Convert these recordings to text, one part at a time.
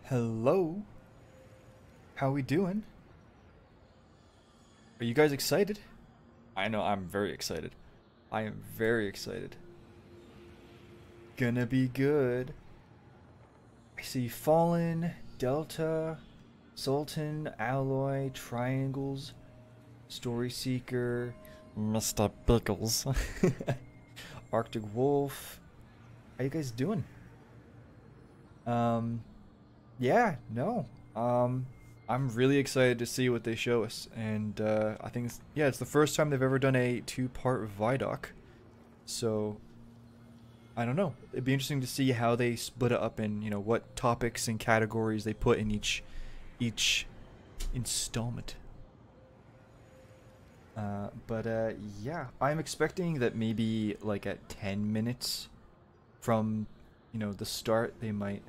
Hello. How we doing? Are you guys excited? I know I'm very excited. I am very excited. Gonna be good. I see Fallen, Delta, Sultan, Alloy, Triangles, Story Seeker, Mr. Pickles, Arctic Wolf. How you guys doing? Yeah, no. I'm really excited to see what they show us, and I think it's the first time they've ever done a two-part ViDoc. So I don't know. It'd be interesting to see how they split it up in, what topics and categories they put in each installment. Yeah, I'm expecting that maybe like at 10 minutes from, the start they might.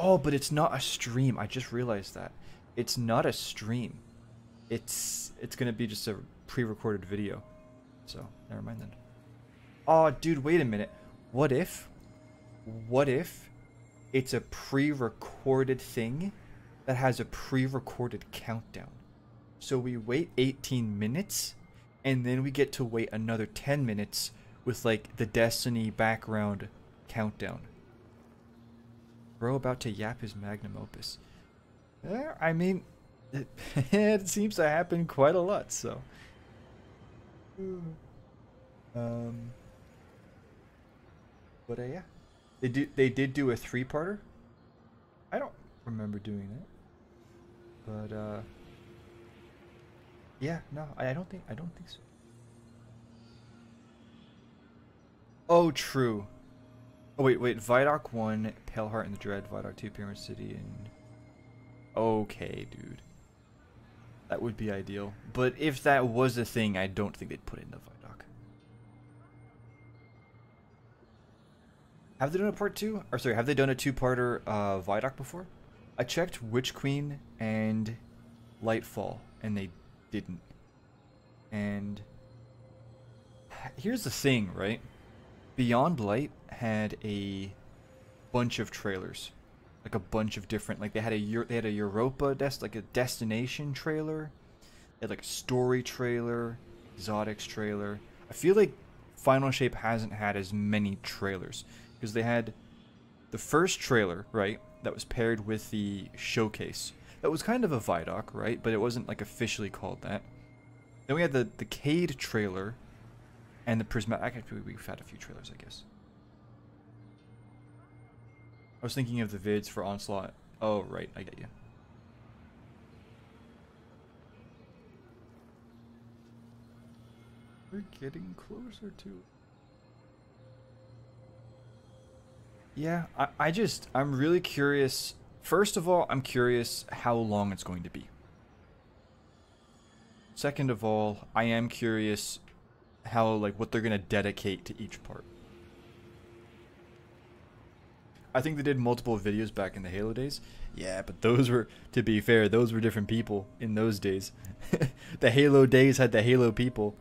Oh, but it's not a stream. I just realized that. It's not a stream. It's gonna be just a pre-recorded video. So, never mind then. Oh, dude, wait a minute. What if it's a pre-recorded thing that has a pre-recorded countdown? So we wait 18 minutes, and then we get to wait another 10 minutes with, like, the Destiny background countdown. Bro about to yap his magnum opus. I mean, it seems to happen quite a lot, so. But yeah. They did do a 3-parter. I don't remember doing that. But yeah, no, I don't think so. Oh, true. Oh, wait, ViDoc 1, Paleheart and the Dread, ViDoc 2, Pyramid City, and... Okay, dude. That would be ideal. But if that was a thing, I don't think they'd put it in the ViDoc. Have they done a part 2? Or sorry, have they done a 2-parter ViDoc before? I checked Witch Queen and Lightfall, and they didn't. And... here's the thing, right? Beyond Light had a bunch of trailers, like a bunch of different. Like they had a Europa like a destination trailer, they had like a story trailer, exotics trailer. I feel like Final Shape hasn't had as many trailers because they had the first trailer, right, that was paired with the showcase. That was kind of a ViDoc, right, but it wasn't like officially called that. Then we had the Cade trailer. And the Prismatic, we've had a few trailers, I guess. I was thinking of the vids for Onslaught. Oh, right, I get you. We're getting closer to it. Yeah, I'm really curious. First of all, I'm curious how long it's going to be. Second of all, I am curious how, like, what they're gonna dedicate to each part. I think they did multiple videos back in the Halo days. Yeah, but those were, to be fair, those were different people in those days. The Halo days had the Halo people.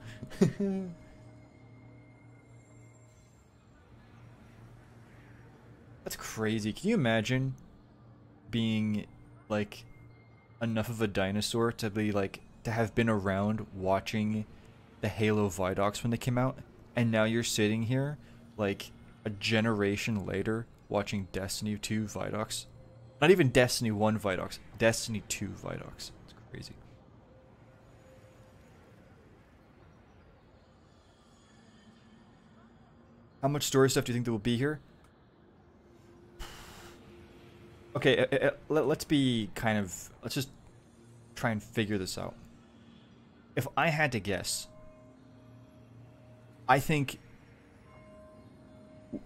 That's crazy. Can you imagine being, like, enough of a dinosaur to be, like, to have been around watching the Halo ViDocs when they came out, and now you're sitting here like a generation later watching Destiny 2 ViDocs. Not even Destiny 1 ViDocs, Destiny 2 ViDocs. It's crazy. How much story stuff do you think there will be here? Okay, let's just try and figure this out. If I had to guess, I think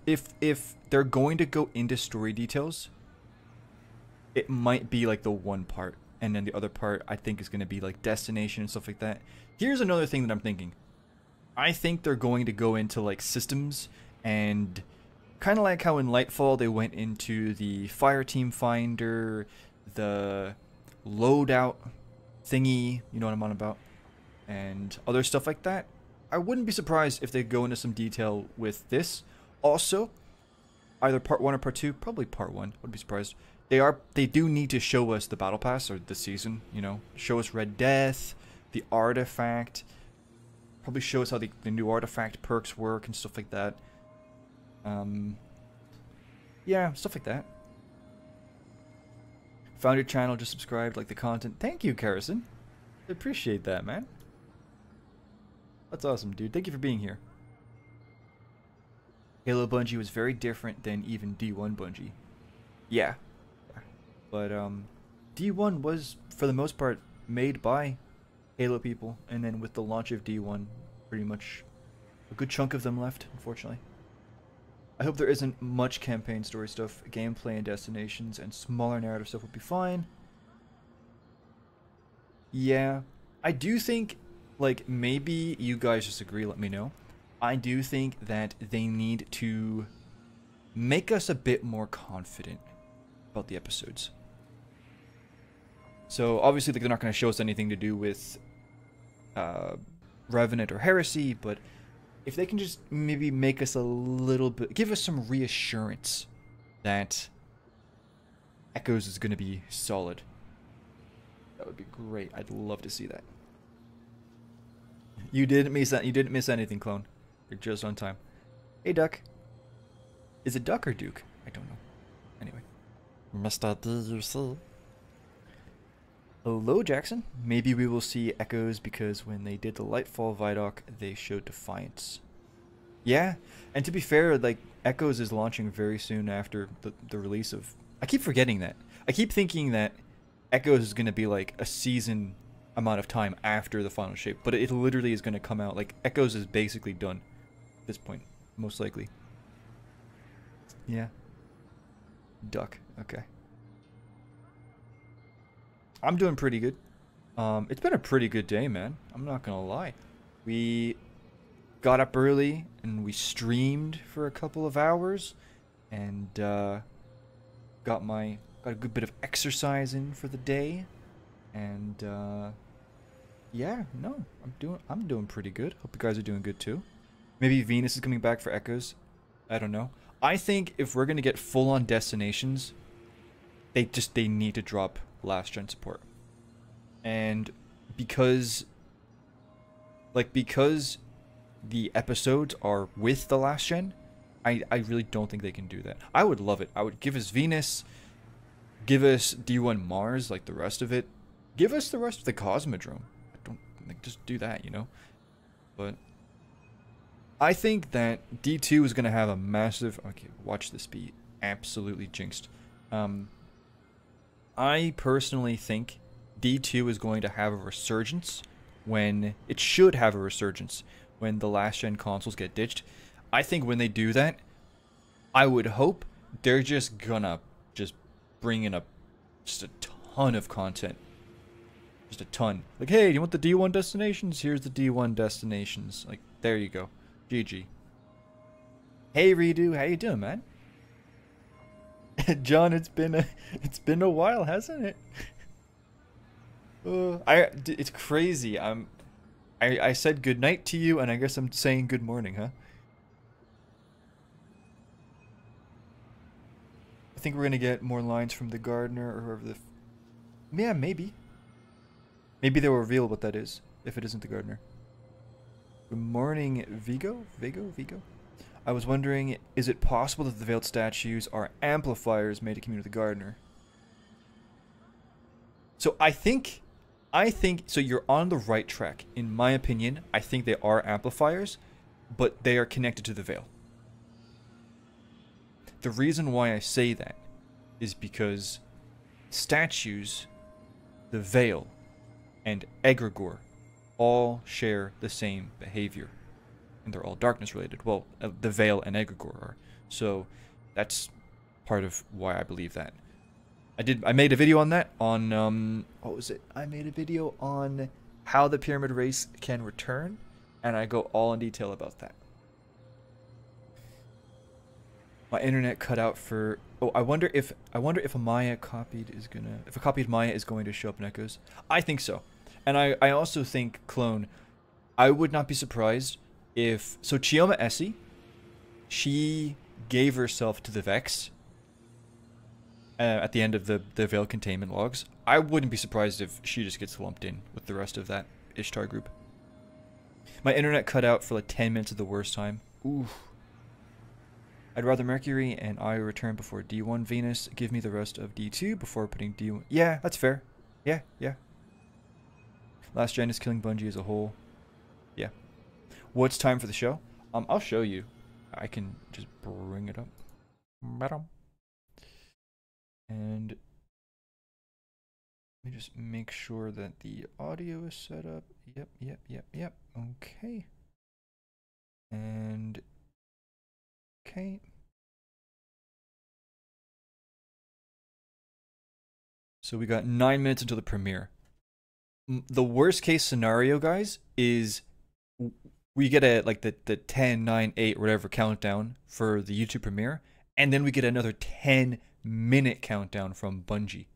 if they're going to go into story details, it might be like the one part, and then the other part I think is going to be like destination and stuff like that. Here's another thing that I'm thinking. I think they're going to go into like systems, and kind of like how in Lightfall they went into the Fireteam Finder, the loadout thingy, you know what I'm on about, and other stuff like that. I wouldn't be surprised if they go into some detail with this. Also, either part 1 or part 2, probably part 1, wouldn't be surprised. they do need to show us the battle pass or the season, you know, show us Red Death, the artifact, probably show us how the new artifact perks work and stuff like that. Yeah, stuff like that. Found your channel, just subscribed, like the content. Thank you, Karison. I appreciate that, man. That's awesome, dude. Thank you for being here. Halo Bungie was very different than even D1 Bungie. Yeah. But D1 was, for the most part, made by Halo people, and then with the launch of D1, pretty much a good chunk of them left, unfortunately. I hope there isn't much campaign story stuff. Gameplay and destinations and smaller narrative stuff would be fine. Yeah, I do think, like, maybe you guys disagree, let me know. I do think that they need to make us a bit more confident about the episodes. So, obviously, like, they're not going to show us anything to do with Revenant or Heresy, but if they can just maybe make us a little bit, give us some reassurance that Echoes is going to be solid. That would be great. I'd love to see that. You didn't miss that. You didn't miss anything, clone. You're just on time. Hey, Duck. Is it Duck or Duke? I don't know. Anyway. Mr. DUC. Hello, Jackson. Maybe we will see Echoes because when they did the Lightfall ViDoc, they showed Defiance. Yeah, and to be fair, like, Echoes is launching very soon after the release of... I keep forgetting that. I keep thinking that Echoes is going to be like a season amount of time after the final shape, but it literally is going to come out. Like, Echoes is basically done at this point, most likely. Yeah. Duck. Okay. I'm doing pretty good. It's been a pretty good day, man. I'm not gonna lie. We got up early and we streamed for a couple of hours, and got a good bit of exercise in for the day, and yeah, no, I'm doing pretty good. Hope you guys are doing good too. Maybe Venus is coming back for Echoes. I don't know. I think if we're gonna get full-on destinations, they need to drop last gen support. And because the episodes are with the last gen, I really don't think they can do that. I would love it. I would give us Venus, give us D1 Mars, like the rest of it. Give us the rest of the Cosmodrome. I don't like, just do that, you know? But I think that D2 is going to have a massive... Okay, watch this be absolutely jinxed. I personally think D2 is going to have a resurgence when... It should have a resurgence when the last-gen consoles get ditched. I think when they do that, I would hope they're just gonna bring in just a ton of content. Just a ton. Like, hey, do you want the D1 destinations? Here's the D1 destinations. Like, there you go. GG. Hey, Redo, how you doing, man? John, it's been a while, hasn't it? It's crazy. I said good night to you, and I guess I'm saying good morning, huh? I think we're gonna get more lines from the gardener or whoever the... Yeah, maybe. Maybe they'll reveal what that is, if it isn't the gardener. Good morning, Vigo? Vigo? I was wondering, is it possible that the veiled statues are amplifiers made to communicate with the gardener? So I think, so you're on the right track. In my opinion, I think they are amplifiers, but they are connected to the veil. The reason why I say that is because statues, the veil, and egregore all share the same behavior. And they're all darkness related. Well, the veil and egregore are. So that's part of why I believe that. I made a video on that on what was it? I made a video on how the pyramid race can return, and I go all in detail about that. My internet cut out for... Oh, I wonder if a Maya copied is gonna... If a copied Maya is going to show up in Echoes. I think so. And I also think, Clone, I would not be surprised if... So Chioma Essie, she gave herself to the Vex. at the end of the Veil containment logs. I wouldn't be surprised if she just gets lumped in with the rest of that Ishtar group. My internet cut out for like 10 minutes at the worst time. Ooh. I'd rather Mercury and I return before D1 Venus. Give me the rest of D2 before putting D1. Yeah, that's fair. Yeah, yeah. Last Gen is killing Bungie as a whole. Yeah. What's time for the show? I'll show you. I can just bring it up. And let me just make sure that the audio is set up. Yep. Okay. And okay. So we got 9 minutes until the premiere. The worst case scenario, guys, is we get a like the 10, 9, 8, whatever countdown for the YouTube premiere, and then we get another 10-minute countdown from Bungie.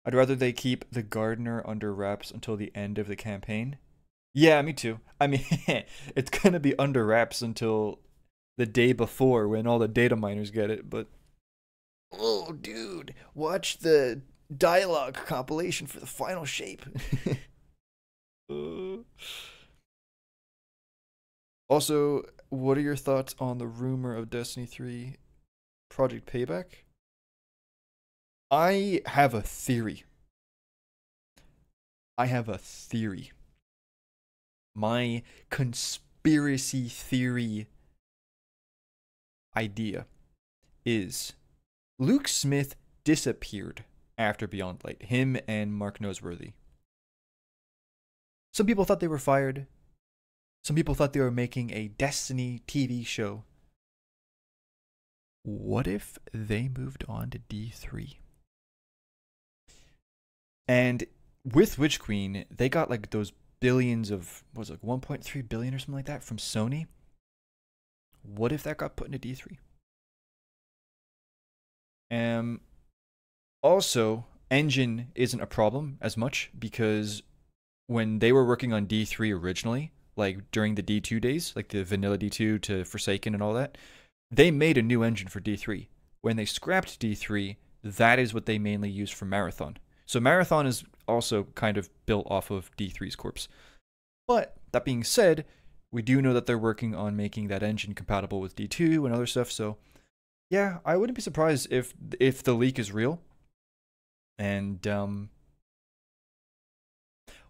I'd rather they keep the gardener under wraps until the end of the campaign. Yeah, me too. I mean, it's gonna be under wraps until the day before when all the data miners get it, but oh, dude, watch the dialogue compilation for the final shape. Also, what are your thoughts on the rumor of Destiny 3 Project Payback? I have a theory. My conspiracy theory idea is Luke Smith disappeared after Beyond Light. Him and Mark Noseworthy. Some people thought they were fired. Some people thought they were making a Destiny TV show. What if they moved on to D3? And with Witch Queen, they got like those billions of, what was it, like 1.3 billion or something like that from Sony. What if that got put into D3? Also, engine isn't a problem as much because when they were working on D3 originally, like during the D2 days, like the vanilla D2 to Forsaken and all that, they made a new engine for D3. When they scrapped D3, that is what they mainly used for Marathon. So Marathon is also kind of built off of D3's corpse. But that being said, we do know that they're working on making that engine compatible with D2 and other stuff. So yeah, I wouldn't be surprised if the leak is real. And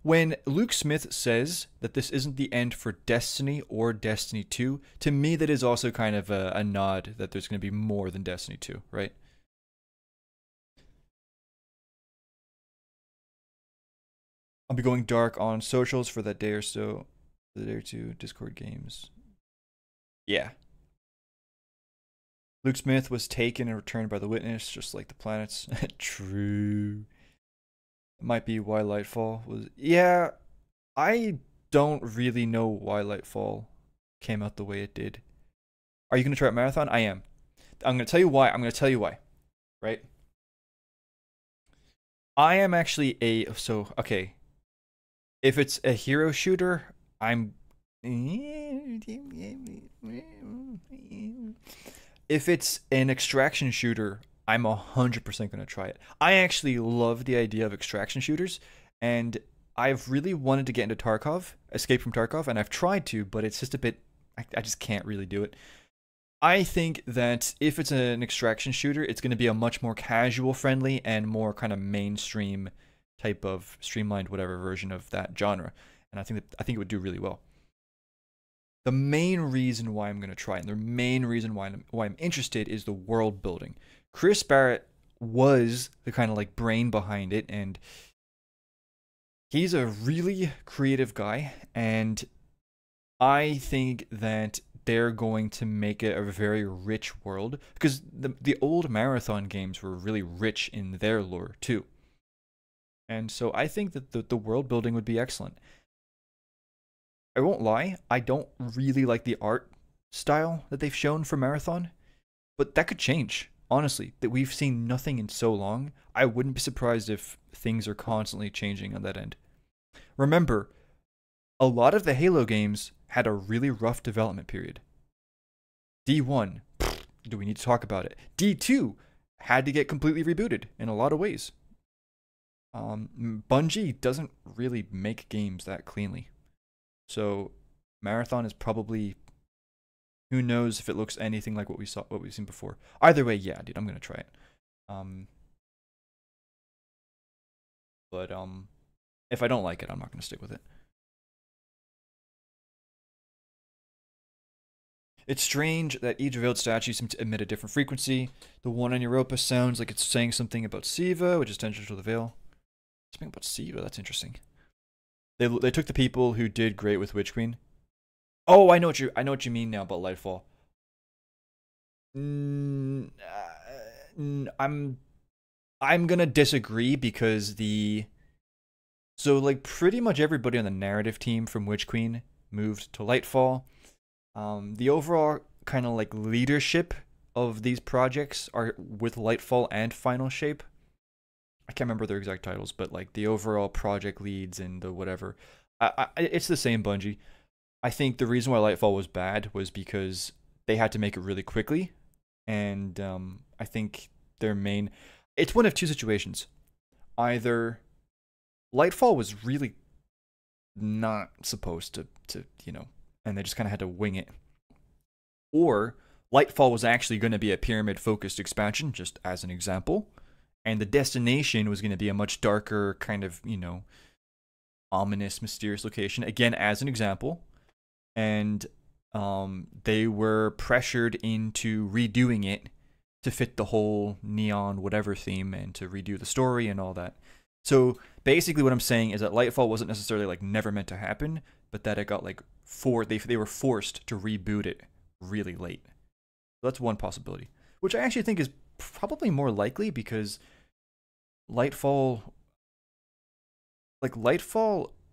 when Luke Smith says that this isn't the end for Destiny or Destiny 2, to me that is also kind of a nod that there's going to be more than Destiny 2, right? I'll be going dark on socials for that day or so. The day or two, Discord games. Yeah. Luke Smith was taken and returned by the Witness, just like the planets. True. Might be why Lightfall was... Yeah, I don't really know why Lightfall came out the way it did. Are you going to try out Marathon? I am. I'm going to tell you why. Right? I am actually a... So, okay. If it's a hero shooter, I'm... If it's an extraction shooter, I'm 100% going to try it. I actually love the idea of extraction shooters, and I've really wanted to get into Tarkov, Escape from Tarkov, and I've tried to, but it's just a bit... I just can't really do it. I think that if it's an extraction shooter, it's going to be a much more casual friendly and more kind of mainstream type of streamlined whatever version of that genre, and I think it would do really well. The main reason why I'm going to try it, and the main reason why I'm interested is the world building. Chris Barrett was the kind of like brain behind it, and he's a really creative guy, and I think that they're going to make it a very rich world, because the old Marathon games were really rich in their lore too. And so I think that the world building would be excellent. I won't lie, I don't really like the art style that they've shown for Marathon, but that could change. Honestly, that we've seen nothing in so long, I wouldn't be surprised if things are constantly changing on that end. Remember, a lot of the Halo games had a really rough development period. D1, do we need to talk about it? D2 had to get completely rebooted in a lot of ways. Bungie doesn't really make games that cleanly. So Marathon is probably, who knows if it looks anything like what we've seen before. Either way, yeah, dude, I'm gonna try it. But if I don't like it, I'm not gonna stick with it. It's strange that each revealed statue seems to emit a different frequency. The one on Europa sounds like it's saying something about Siva, which is tangential to the veil. Something about Siva, that's interesting. They took the people who did great with Witch Queen. Oh, I know what you mean now about Lightfall. I'm gonna disagree because like pretty much everybody on the narrative team from Witch Queen moved to Lightfall. The overall kind of like leadership of these projects are with Lightfall and Final Shape. I can't remember their exact titles, but like the overall project leads and the whatever. It's the same Bungie. I think the reason why Lightfall was bad was because they had to make it really quickly. And I think their main... It's one of two situations. Either Lightfall was really not supposed to you know, and they just kind of had to wing it. Or Lightfall was actually going to be a pyramid-focused expansion, just as an example. And the destination was going to be a much darker, kind of, you know, ominous, mysterious location. Again, as an example. And they were pressured into redoing it to fit the whole neon whatever theme and to redo the story and all that. So basically what I'm saying is that Lightfall wasn't necessarily like never meant to happen, but that it got like they were forced to reboot it really late. So that's one possibility, which I actually think is probably more likely because Lightfall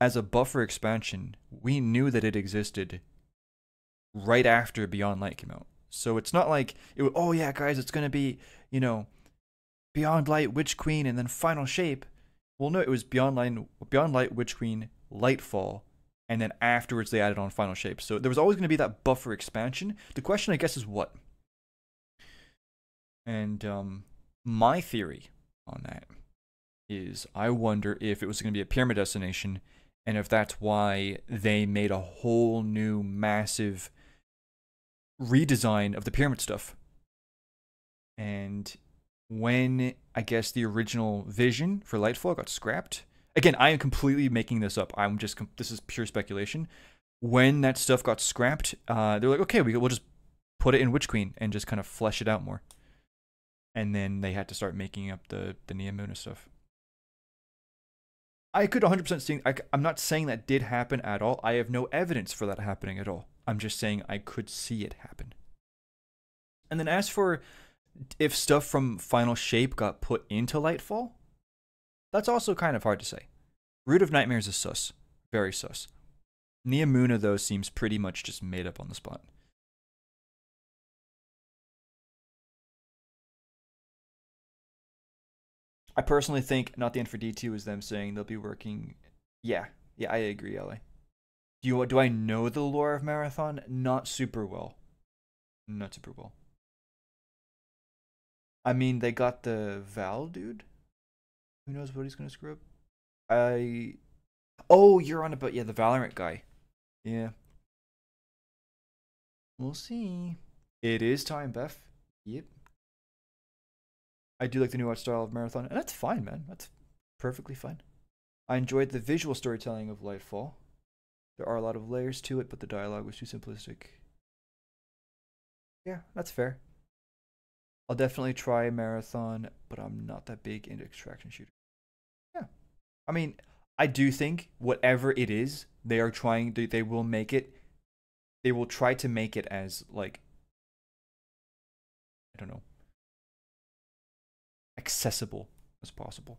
as a buffer expansion, we knew that it existed right after Beyond Light came out. So it's not like oh yeah guys, it's gonna be, you know, Beyond Light, Witch Queen, and then Final Shape. Well, no, it was Beyond Light, Witch Queen, Lightfall, and then afterwards they added on Final Shape. So there was always going to be that buffer expansion. The question, I guess, is what? And my theory on that is I wonder if it was going to be a pyramid destination, and if that's why they made a whole new massive redesign of the pyramid stuff. And when, I guess, the original vision for Lightfall got scrapped, again, I am completely making this up. This is pure speculation. When that stuff got scrapped, they're like, okay, we'll just put it in Witch Queen and just kind of flesh it out more. And then they had to start making up the Neomuna stuff. I could 100% see. I'm not saying that did happen at all. I have no evidence for that happening at all. I'm just saying I could see it happen. And then as for if stuff from Final Shape got put into Lightfall, that's also kind of hard to say. Root of Nightmares is sus. Very sus. Neomuna, though, seems pretty much just made up on the spot. I personally think Not the End for D2 is them saying they'll be working... Yeah, I agree, LA. Do I know the lore of Marathon? Not super well. Not super well. I mean, they got the Val dude. Who knows what he's gonna screw up? Oh, you're on about, yeah, the Valorant guy. Yeah. We'll see. It is time, Beth. Yep. I do like the new art style of Marathon, and that's fine, man. That's perfectly fine. I enjoyed the visual storytelling of Lightfall. There are a lot of layers to it, but the dialogue was too simplistic. Yeah, that's fair. I'll definitely try Marathon, but I'm not that big into extraction shooter. Yeah. I mean, I do think whatever it is, they are trying to, they will make it, they will try to make it as, like, I don't know, accessible as possible.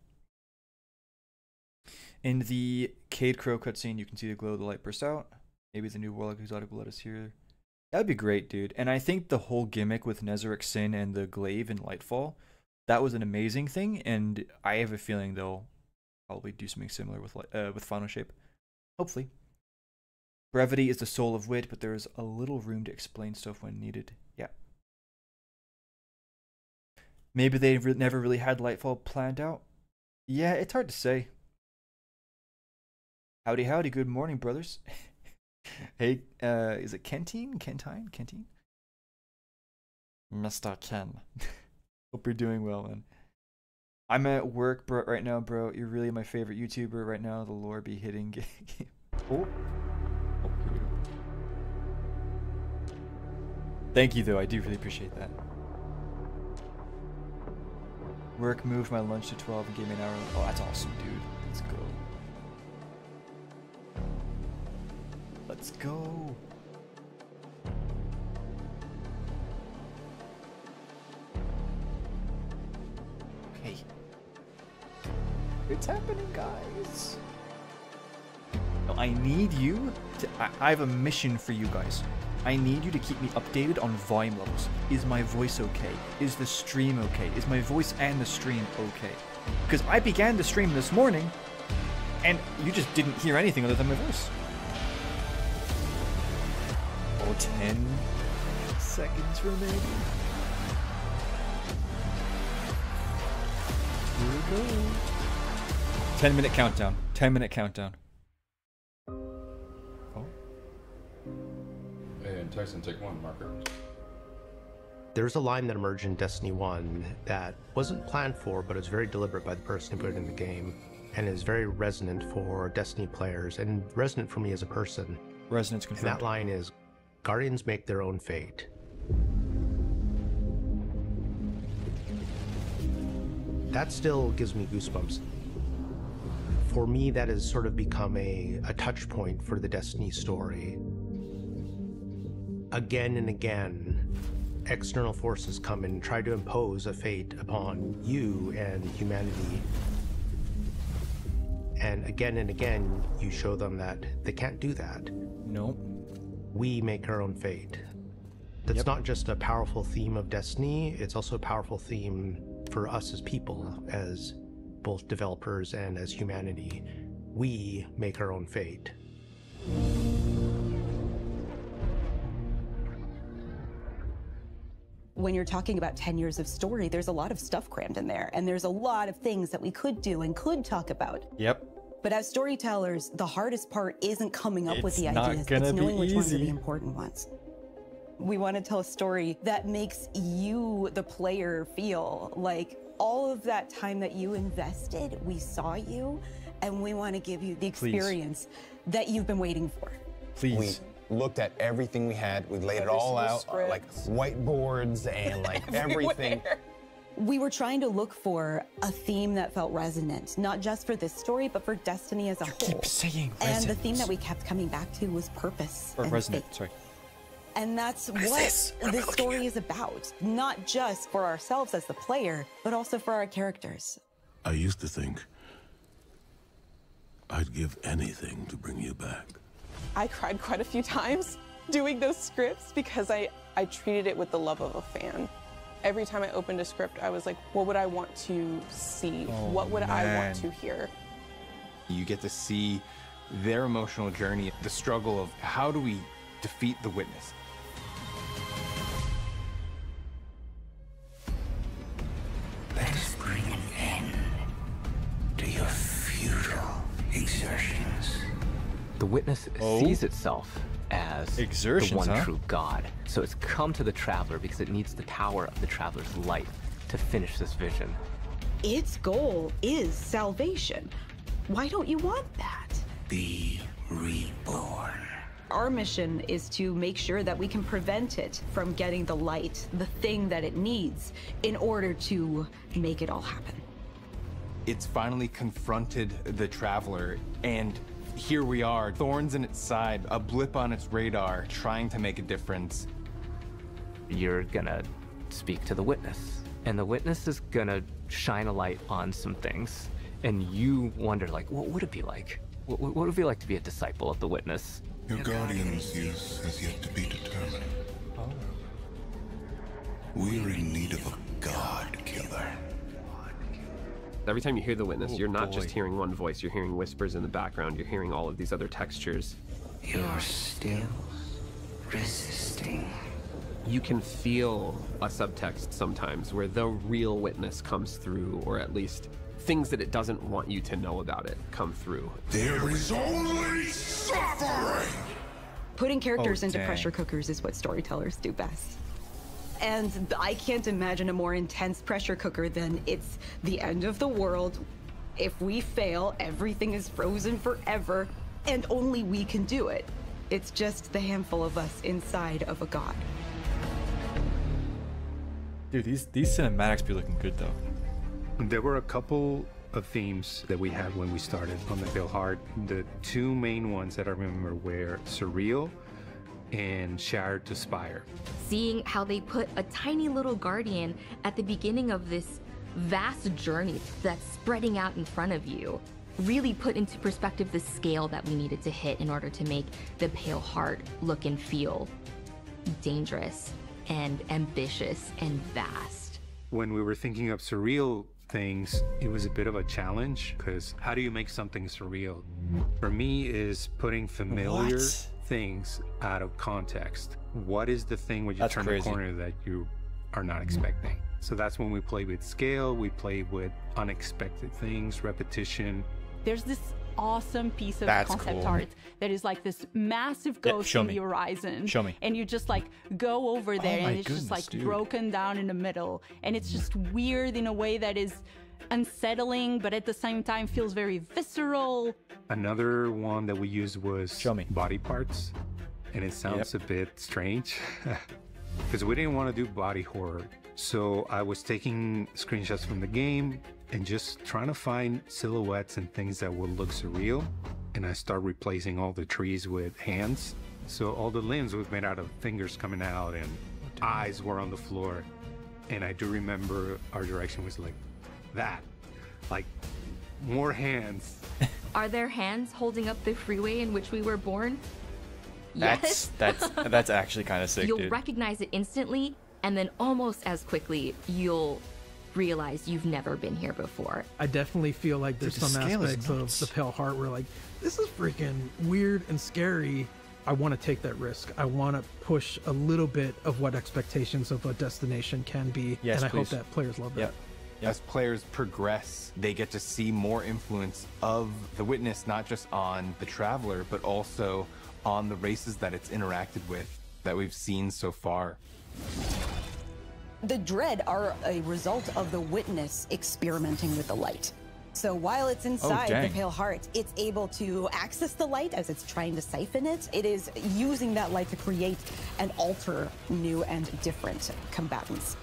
In the Cade Crow cutscene, you can see the glow of the light burst out. Maybe the new Warlock Exotic will let us hear. That'd be great, dude. And I think the whole gimmick with Nezarec Sin and the glaive in Lightfall, that was an amazing thing. And I have a feeling they'll probably do something similar with Final Shape. Hopefully. Brevity is the soul of wit, but there's a little room to explain stuff when needed. Yeah. Maybe they never really had Lightfall planned out. Yeah, it's hard to say. Howdy, howdy. Good morning, brothers. Hey, is it Kentine? Kentine? Mr. Ken. Hope you're doing well, man. I'm at work right now, bro. You're really my favorite YouTuber right now. The lore be hitting. Oh, here we go. Thank you, though. I do really appreciate that. Work moved my lunch to 12 and gave me an hour. Oh, that's awesome, dude. Let's go. Let's go. Okay. It's happening, guys. No, I need you to... I have a mission for you guys. I need you to keep me updated on volume levels. Is my voice okay? Is the stream okay? Is my voice and the stream okay? Because I began the stream this morning, and you just didn't hear anything other than my voice. Oh, 10 seconds remaining. Here we go. 10-minute countdown. 10-minute countdown. Oh. And Tyson, take one marker. There's a line that emerged in Destiny 1 that wasn't planned for, but is very deliberate by the person who put it in the game, and is very resonant for Destiny players, and resonant for me as a person. Resonance confirmed. And that line is, Guardians make their own fate. That still gives me goosebumps. For me, that has sort of become a touch point for the Destiny story. Again and again, external forces come and try to impose a fate upon you and humanity. And again, you show them that they can't do that. Nope. We make our own fate. That's not just a powerful theme of Destiny, it's also a powerful theme for us as people, as both developers and as humanity. We make our own fate. When you're talking about 10 years of story, there's a lot of stuff crammed in there, and there's a lot of things that we could do and could talk about. Yep. But as storytellers, the hardest part isn't coming up with the ideas, it's knowing which ones are easy. the important ones. We want to tell a story that makes you, the player, feel like all of that time that you invested, we saw you, and we want to give you the experience that you've been waiting for. Please. We looked at everything we had. We laid it all out, like whiteboards and like everything. We were trying to look for a theme that felt resonant, not just for this story, but for Destiny as a whole. Keep saying And resonance. the theme that we kept coming back to was purpose. Or and resonant, fate. sorry. And that's what this story is about. Not just for ourselves as the player, but also for our characters. I used to think I'd give anything to bring you back. I cried quite a few times doing those scripts because I treated it with the love of a fan. Every time I opened a script, I was like, what would I want to see? What would I want to hear? You get to see their emotional journey, the struggle of how do we defeat the Witness? Let us bring an end to your futile exertions. The Witness sees itself as the one true God. So it's come to the Traveler because it needs the power of the Traveler's light to finish this vision. Its goal is salvation. Why don't you want that? Be reborn. Our mission is to make sure that we can prevent it from getting the light, the thing that it needs, in order to make it all happen. It's finally confronted the Traveler, and here we are, thorns in its side, a blip on its radar, trying to make a difference. You're gonna speak to the Witness, and the Witness is gonna shine a light on some things, and you wonder, like, what would it be like? What would it be like to be a disciple of the Witness? Your Guardian's use has yet to be determined. We are in need of a God killer. Every time you hear the witness, you're not just boy. hearing one voice, you're hearing whispers in the background, you're hearing all of these other textures. You're still resisting. You can feel a subtext sometimes where the real witness comes through, or at least things that it doesn't want you to know about it come through. There is only suffering! Putting characters into dang. pressure cookers is what storytellers do best. And I can't imagine a more intense pressure cooker than it's the end of the world. If we fail, everything is frozen forever, and only we can do it. It's just the handful of us inside of a god. Dude, these cinematics be looking good though. There were a couple of themes that we had when we started on the Pale Heart. The two main ones that I remember were surreal and Shattered to Spire. Seeing how they put a tiny little guardian at the beginning of this vast journey that's spreading out in front of you really put into perspective the scale that we needed to hit in order to make the Pale Heart look and feel dangerous and ambitious and vast. When we were thinking of surreal things, it was a bit of a challenge, because how do you make something surreal? For me, is putting familiar things out of context. What is the thing when you turn the corner that you are not expecting? So that's when we play with scale, we play with unexpected things, repetition. There's this awesome piece of concept cool. art that is like this massive ghost show in me. the horizon. Show me. And you just like go over there, Oh my and it's just goodness, like dude. broken down in the middle. And it's just weird in a way that is unsettling, but at the same time feels very visceral. Another one that we used was body parts, and it sounds a bit strange because we didn't want to do body horror. So I was taking screenshots from the game and just trying to find silhouettes and things that would look surreal. And I started replacing all the trees with hands. So all the limbs were made out of fingers coming out, and eyes were on the floor. And I do remember our direction was like that, like more hands. Are there hands holding up the freeway in which we were born? Yes. That's actually kind of sick, You'll dude. recognize it instantly, and then almost as quickly, you'll realize you've never been here before. I definitely feel like there's Dude, the some scale is aspects of nuts. the Pale Heart where like, this is freaking weird and scary. I want to take that risk. I want to push a little bit of what expectations of a destination can be. Yes, and I please. hope that players love that. As players progress, they get to see more influence of the witness, not just on the traveler, but also on the races that it's interacted with that we've seen so far. The Dread are a result of the witness experimenting with the light. So while it's inside the dang. Pale Heart, it's able to access the light as it's trying to siphon it. It is using that light to create and alter new and different combatants.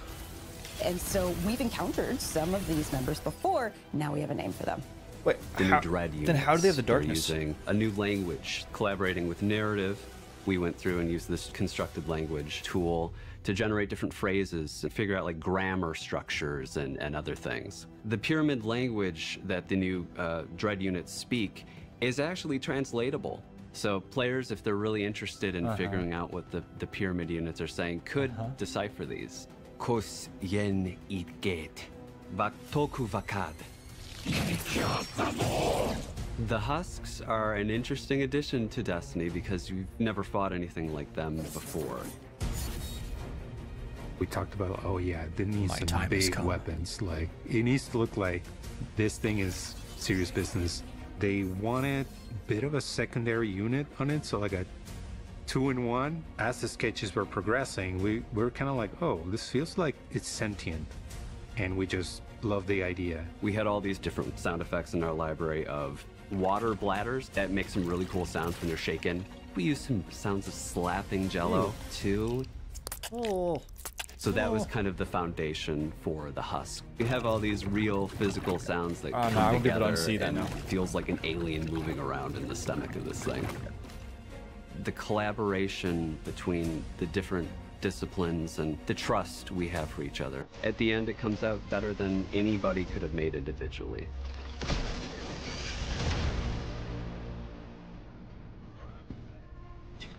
And so we've encountered some of these members before. Now we have a name for them. Wait, The new Dread units. then how do they have the We're darkness? using a new language, collaborating with narrative. We went through and used this constructed language tool to generate different phrases and figure out like grammar structures and other things. The pyramid language that the new Dread units speak is actually translatable. So players, if they're really interested in figuring out what the pyramid units are saying, could decipher these. Kos yen itget, vaktoku vakad. The husks are an interesting addition to Destiny because you've never fought anything like them before. We talked about, oh yeah, it needs some big weapons. Like, it needs to look like this thing is serious business. They wanted a bit of a secondary unit on it, so like a 2-in-1. As the sketches were progressing, we were kind of like, oh, this feels like it's sentient. And we just love the idea. We had all these different sound effects in our library of water bladders that make some really cool sounds when you're shaken. We used some sounds of slapping jello too. So that was kind of the foundation for the husk. We have all these real physical sounds that come no, I won't be able together to unsee that and now. feels like an alien moving around in the stomach of this thing. The collaboration between the different disciplines and the trust we have for each other. At the end, it comes out better than anybody could have made individually.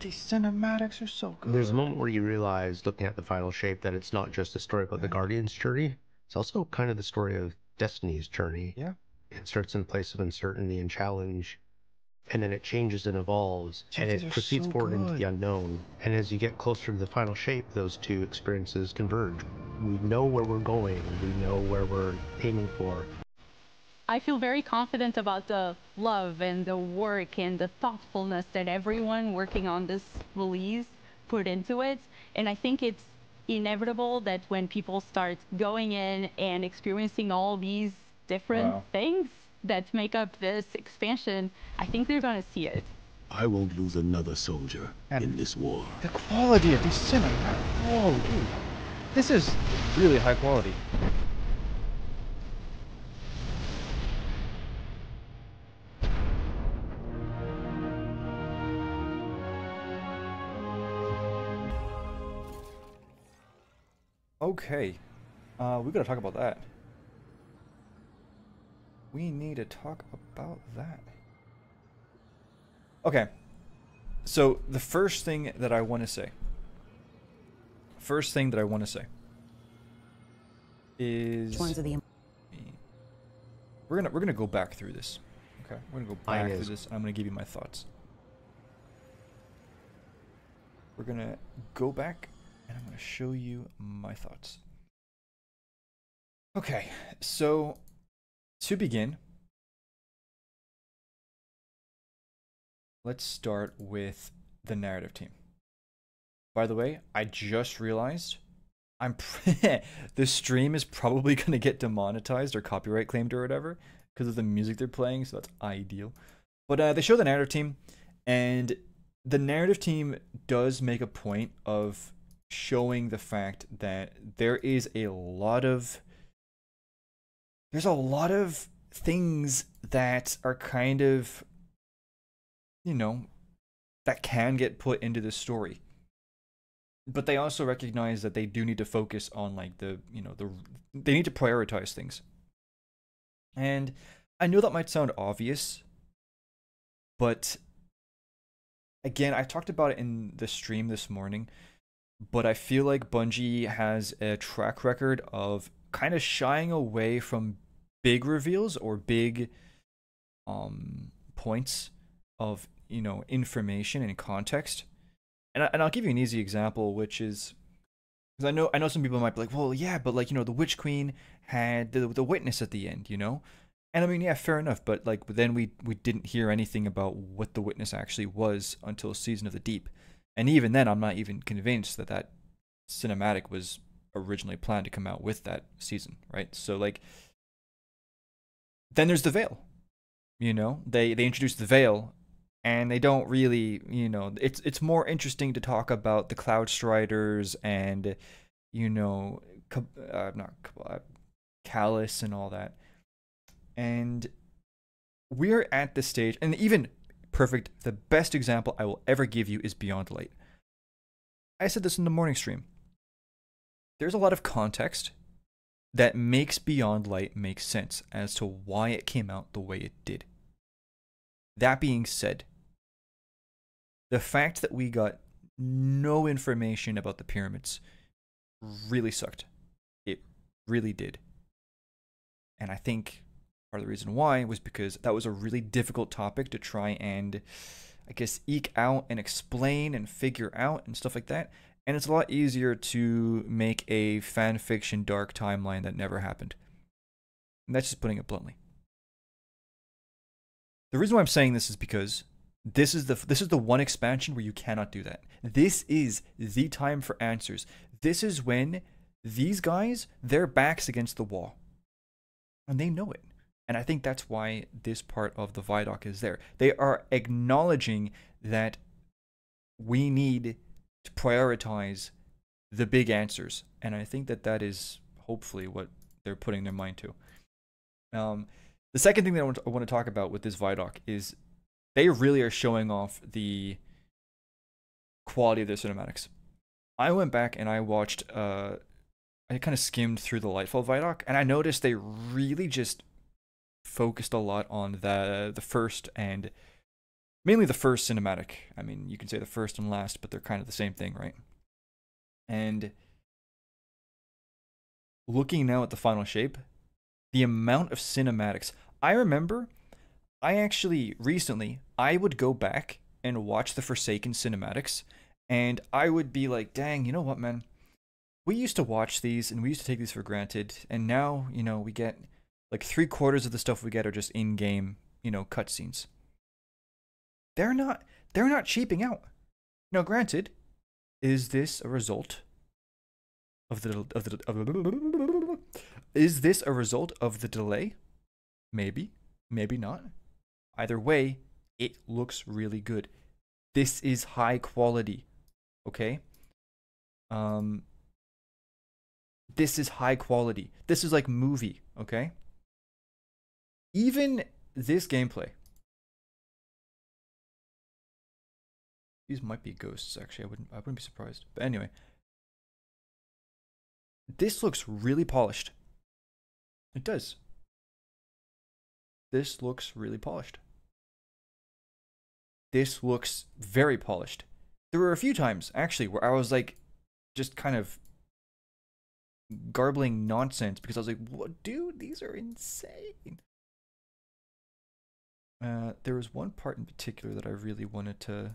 These cinematics are so good. There's a moment where you realize, looking at the final shape, that it's not just a story about the Guardian's journey. It's also kind of the story of Destiny's journey. Yeah. It starts in a place of uncertainty and challenge, and then it changes and evolves, and these it are proceeds so forward into good. the unknown. And as you get closer to the final shape, those two experiences converge. We know where we're going. We know where we're aiming for. I feel very confident about the love and the work and the thoughtfulness that everyone working on this release put into it. And I think it's inevitable that when people start going in and experiencing all these different things that make up this expansion, I think they're going to see it. I won't lose another soldier in this war. The quality of these cinematics. Whoa, dude. This is really high quality. Okay. We gotta talk about that. We need to talk about that. Okay. So, the first thing that I want to say. Is... Which ones are the... We're gonna go back through this. Okay, we're gonna go back through this, and I'm gonna give you my thoughts. We're gonna go back, and I'm gonna show you my thoughts. Okay, so to begin, let's start with the narrative team. By the way, I just realized the stream is probably going to get demonetized or copyright claimed or whatever because of the music they're playing, so that's ideal. But they show the narrative team, and the narrative team does make a point of showing the fact that there's a lot of things that are kind of, you know, that can get put into the story. But they also recognize that they do need to focus on, like, they need to prioritize things. And I know that might sound obvious, but again, I talked about it in the stream this morning, but I feel like Bungie has a track record of kind of shying away from big reveals or big points of, you know, information and context. And I'll give you an easy example, which is, because I know some people might be like, well, yeah, but, like, you know, the Witch Queen had the witness at the end, you know? And I mean, yeah, fair enough, but, like, then we didn't hear anything about what the witness actually was until Season of the Deep. And even then, I'm not even convinced that that cinematic was originally planned to come out with that season, right? So, like, then there's the veil. You know, they introduced the veil, and they don't really, you know, it's more interesting to talk about the Cloud Striders and, you know, Callus and all that. And we're at the stage, and even perfect, the best example I will ever give you is Beyond Light. I said this in the morning stream. There's a lot of context that makes Beyond Light make sense as to why it came out the way it did. That being said, the fact that we got no information about the pyramids really sucked. It really did. And I think part of the reason why was because that was a really difficult topic to try and, I guess, eke out and explain and figure out and stuff like that. And it's a lot easier to make a fan fiction dark timeline that never happened. And that's just putting it bluntly. The reason why I'm saying this is because this is the one expansion where you cannot do that. This is the time for answers. This is when these guys, their backs against the wall. And they know it. And I think that's why this part of the ViDoc is there. They are acknowledging that we need to prioritize the big answers. And I think that that is hopefully what they're putting their mind to. The second thing that I want to talk about with this ViDoc is they really are showing off the quality of their cinematics. I went back and I watched, I kind of skimmed through the Lightfall ViDoc, and I noticed they really just focused a lot on the first and mainly the first cinematic. I mean, you can say the first and last, but they're kind of the same thing, right? And looking now at the final shape, The amount of cinematics. I remember, I actually recently, I would go back and watch the Forsaken cinematics, and I would be like, dang, you know what, man? We used to watch these and we used to take these for granted, and now, you know, we get like 3/4 of the stuff we get are just in-game, you know, cutscenes. They're not cheaping out. Now, granted, is this a result of is this a result of the delay? Maybe, maybe not. Either way, it looks really good. This is high quality, okay? This is high quality. This is like movie, okay? Even this gameplay. These might be ghosts, actually. I wouldn't be surprised. But anyway, this looks really polished. It does. This looks really polished. This looks very polished. There were a few times, actually, where I was like, just kind of garbling nonsense because I was like, what, dude, these are insane. There was one part in particular that I really wanted to,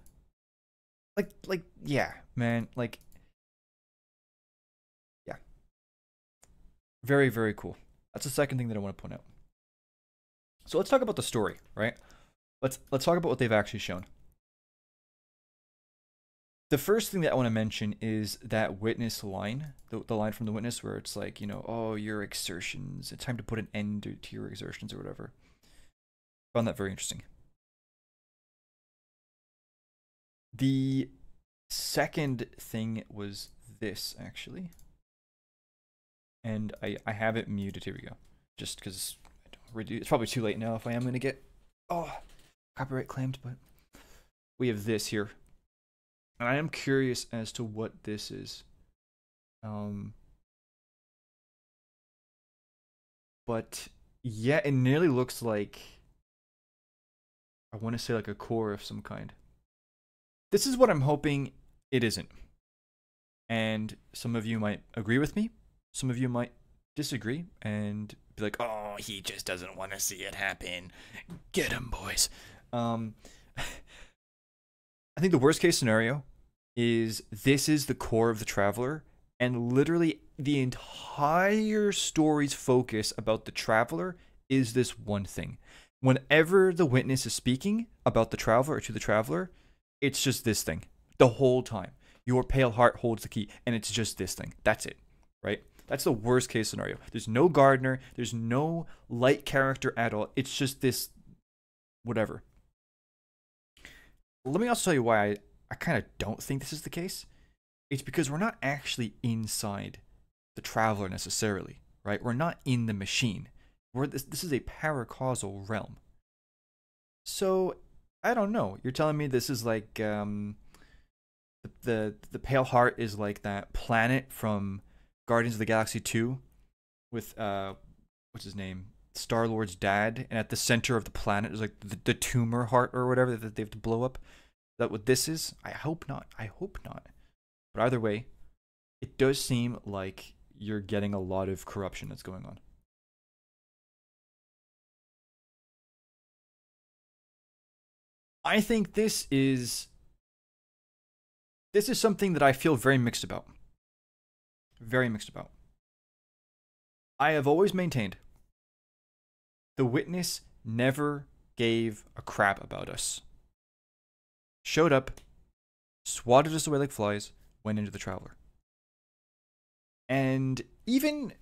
like, yeah, man, like, yeah. Very, very cool. That's the second thing that I want to point out. So let's talk about the story, right? Let's talk about what they've actually shown. The first thing that I want to mention is that witness line, the line from the witness where it's like, you know, oh, your exertions, it's time to put an end to your exertions or whatever. Found that very interesting. The second thing was this, actually. And I have it muted. Here we go. Just because it's probably too late now if I am going to get copyright claimed, but we have this here. And I am curious as to what this is. But yeah, it nearly looks like, I want to say like a core of some kind. This is what I'm hoping it isn't. And some of you might agree with me. Some of you might disagree and be like, oh, he just doesn't want to see it happen. Get him, boys. I think the worst case scenario is this is the core of the Traveler, and literally the entire story's focus about the Traveler is this one thing. Whenever the witness is speaking about the Traveler or to the Traveler, it's just this thing the whole time. Your pale heart holds the key, and it's just this thing. That's it, right? That's the worst case scenario. There's no gardener. There's no light character at all. It's just this whatever. Let me also tell you why I kind of don't think this is the case. It's because we're not actually inside the Traveler necessarily, right? We're not in the machine. This is a paracausal realm. So, I don't know. You're telling me this is like, the Pale Heart is like that planet from Guardians of the Galaxy 2 with, what's his name? Star-Lord's dad, and at the center of the planet is like the tumor heart or whatever that they have to blow up. Is that what this is? I hope not. I hope not. But either way, it does seem like you're getting a lot of corruption that's going on. I think this is something that I feel very mixed about. Very mixed about. I have always maintained the witness never gave a crap about us. Showed up, swatted us away like flies, went into the Traveler. And even,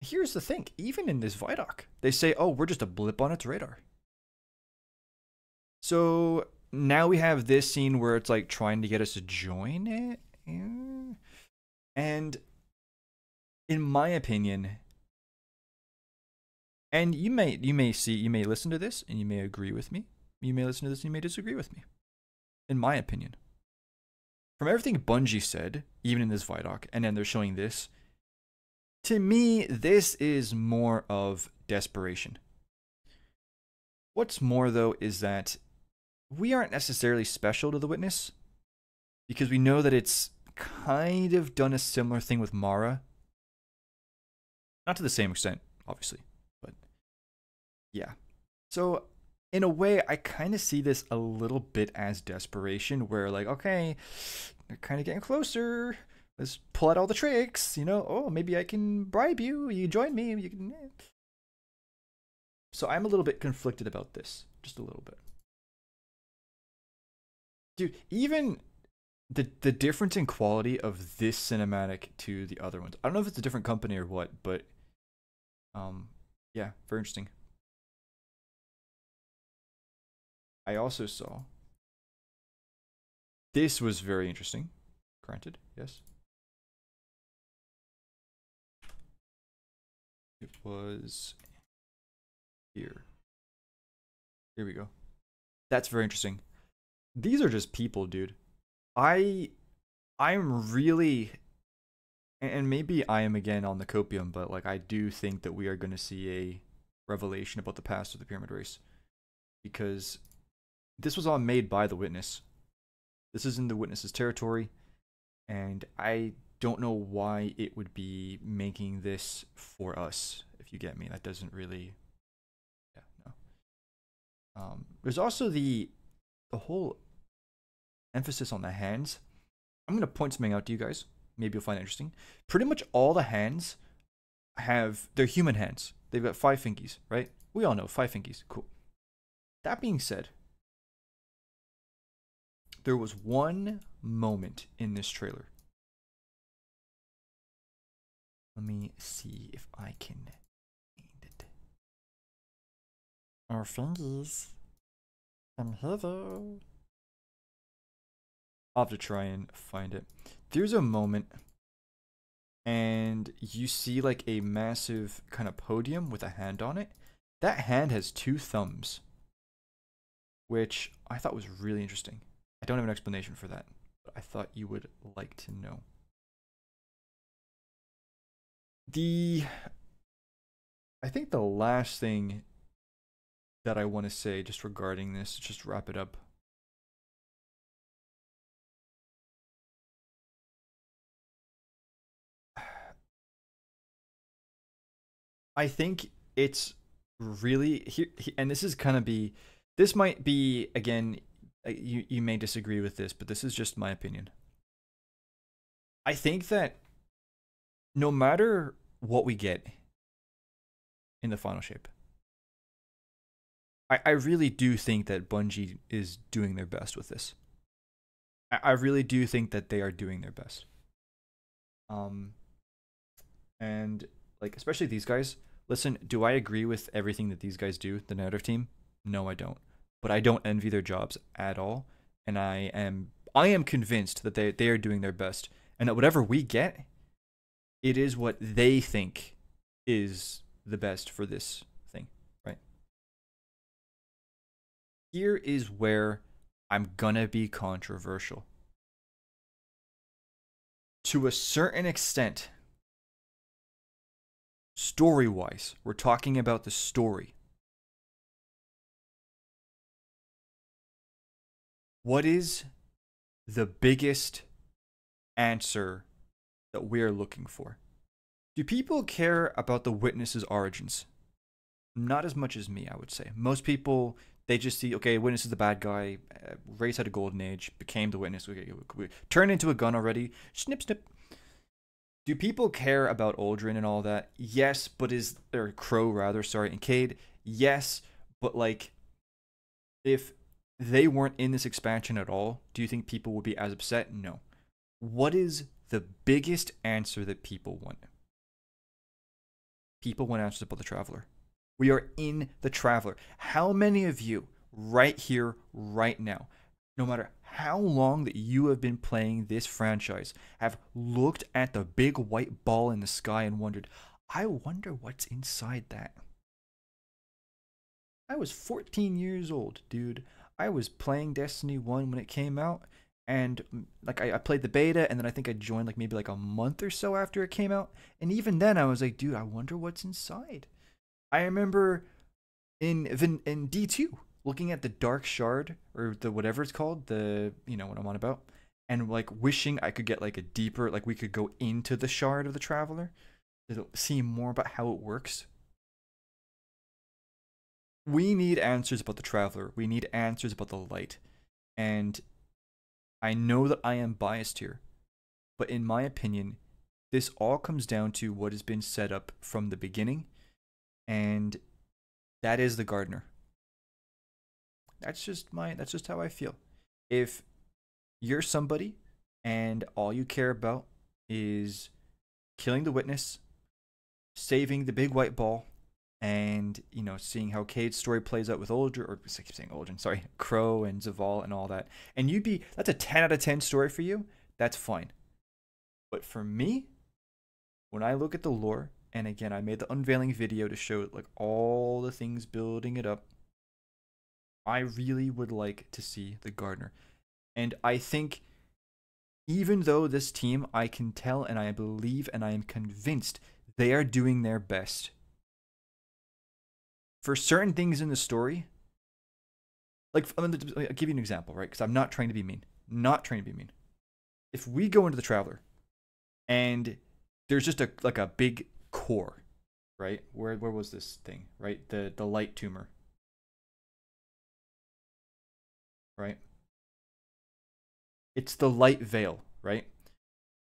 here's the thing, even in this ViDoc, they say, oh, we're just a blip on its radar. So now we have this scene where it's like trying to get us to join it. Yeah. And in my opinion, and you may listen to this and you may agree with me. You may listen to this and you may disagree with me. In my opinion, from everything Bungie said, even in this ViDoc, and then they're showing this, to me, this is more of desperation. What's more, though, is that we aren't necessarily special to the witness, because we know that it's kind of done a similar thing with Mara. Not to the same extent, obviously, but yeah. So in a way, I kind of see this a little bit as desperation, where like, okay, they're kind of getting closer. Let's pull out all the tricks, you know. Oh, maybe I can bribe you. You join me. You can. So I'm a little bit conflicted about this, just a little bit. Dude, even the difference in quality of this cinematic to the other ones. I don't know if it's a different company or what, but yeah, very interesting. I also saw this was very interesting. Granted, yes. It was here. Here we go. That's very interesting. These are just people, dude. I'm really, and maybe I am again on the copium, but like I do think that we are going to see a revelation about the past of the pyramid race, because this was all made by the Witness. This is in the Witness's territory, and I don't know why it would be making this for us, if you get me. That doesn't really, yeah, no. There's also the whole emphasis on the hands. I'm going to point something out to you guys. Maybe you'll find it interesting. Pretty much all the hands they're human hands. They've got 5 fingies, right? We all know 5 fingies. Cool. That being said, there was one moment in this trailer. Let me see if I can find it. Our fingies. Come hither. I'll have to try and find it. There's a moment, and you see like a massive kind of podium with a hand on it. That hand has 2 thumbs, which I thought was really interesting. I don't have an explanation for that, but I thought you would like to know. I think the last thing that I want to say just regarding this, just to wrap it up. I think it's really here, and this is kind of this might be, again, you may disagree with this, but this is just my opinion. I think that no matter what we get in the final shape, I really do think that Bungie is doing their best with this. I really do think that they are doing their best. And like, especially these guys. Listen, do I agree with everything that these guys do, the narrative team? No, I don't. But I don't envy their jobs at all, and I am convinced that they are doing their best, and that whatever we get, it is what they think is the best for this thing, right? Here is where I'm gonna be controversial. To a certain extent, story-wise, we're talking about the story. What is the biggest answer that we are looking for? Do people care about the Witness's origins? Not as much as me, I would say. Most people, they just see, okay, Witness is the bad guy, race had a golden age, became the Witness, okay, turned into a gun already, snip, snip. Do people care about Aldrin and all that? Yes, but or Crow rather, sorry, and Cade? Yes, but like, if they weren't in this expansion at all, do you think people would be as upset? No. What is the biggest answer that people want? People want answers about the Traveler. We are in the Traveler. How many of you right here, right now, no matter how long that you have been playing this franchise, have looked at the big white ball in the sky and wondered, I wonder what's inside that? I was 14 years old, dude. I was playing Destiny 1 when it came out, and like I played the beta, and then I think I joined like maybe like a month or so after it came out, and even then I was like, dude, I wonder what's inside. I remember in D2 looking at the Dark Shard, or the whatever it's called, you know what I'm on about, and like wishing I could get like a deeper, like we could go into the Shard of the Traveler to see more about how it works. We need answers about the Traveler. We need answers about the light. And I know that I am biased here, but in my opinion, this all comes down to what has been set up from the beginning, and that is the gardener. That's just how I feel. If you're somebody and all you care about is killing the witness, saving the big white ball, and, you know, seeing how Cade's story plays out with Uldren, or I keep saying Uldren, sorry, Crow and Zaval and all that, and that's a 10 out of 10 story for you, that's fine. But for me, when I look at the lore, and again, I made the unveiling video to show like all the things building it up, I really would like to see the gardener. And I think, even though this team, I can tell and I believe and I am convinced they are doing their best. For certain things in the story, like, I'll give you an example, right? Because I'm not trying to be mean. Not trying to be mean. If we go into the Traveler, and there's just a big core, right? Where was this thing, right? The light tumor, right? It's the light veil, right?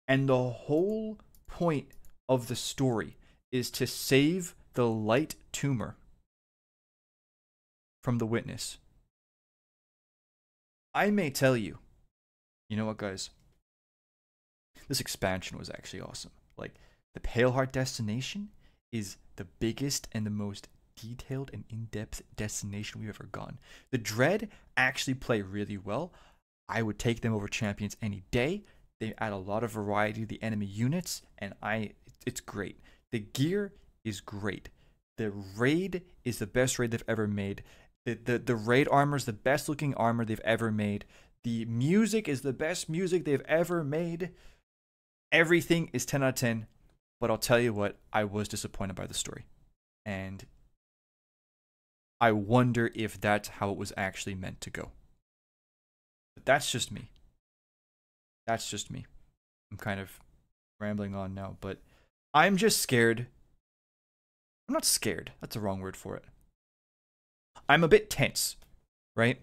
And the whole point of the story is to save the light tumor from the witness. I may tell you, you know what, guys? This expansion was actually awesome. Like, the Paleheart destination is the biggest and the most detailed and in-depth destination we've ever gone. The Dread actually play really well. I would take them over Champions any day. They add a lot of variety to the enemy units, and it's great. The gear is great. The raid is the best raid they've ever made. The raid armor is the best looking armor they've ever made. The music is the best music they've ever made. Everything is 10 out of 10. But I'll tell you what, I was disappointed by the story. And I wonder if that's how it was actually meant to go. But that's just me. That's just me. I'm kind of rambling on now, but I'm just scared. I'm not scared. That's the wrong word for it. I'm a bit tense, right?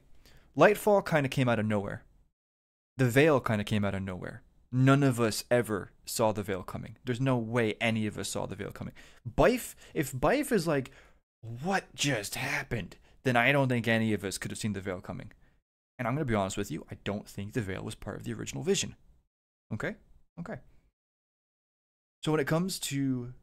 Lightfall kind of came out of nowhere. The Veil kind of came out of nowhere. None of us ever saw the Veil coming. There's no way any of us saw the Veil coming. Bife, if Bife is like, what just happened? Then I don't think any of us could have seen the Veil coming. And I'm going to be honest with you, I don't think the Veil was part of the original vision. Okay? Okay. So when it comes to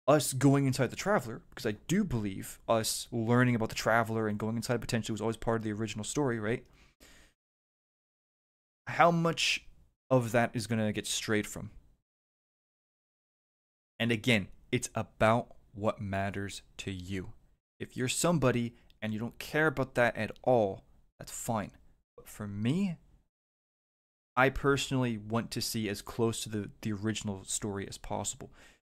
us going inside the Traveler, because I do believe us learning about the Traveler and going inside potentially was always part of the original story, right? How much of that is going to get strayed from? And again, it's about what matters to you. If you're somebody and you don't care about that at all, that's fine. But for me, I personally want to see as close to the original story as possible.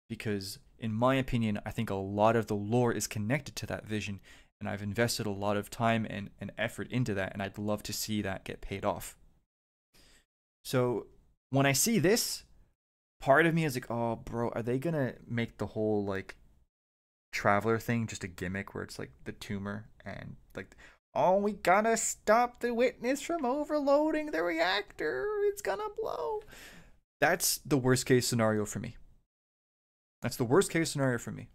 Because in my opinion, I think a lot of the lore is connected to that vision. And I've invested a lot of time and effort into that. And I'd love to see that get paid off. So when I see this, part of me is like, oh, bro, are they going to make the whole, like, Traveler thing just a gimmick where it's, like, the tumor and, like, oh, we gotta stop the witness from overloading the reactor. It's gonna blow. That's the worst case scenario for me. That's the worst case scenario for me.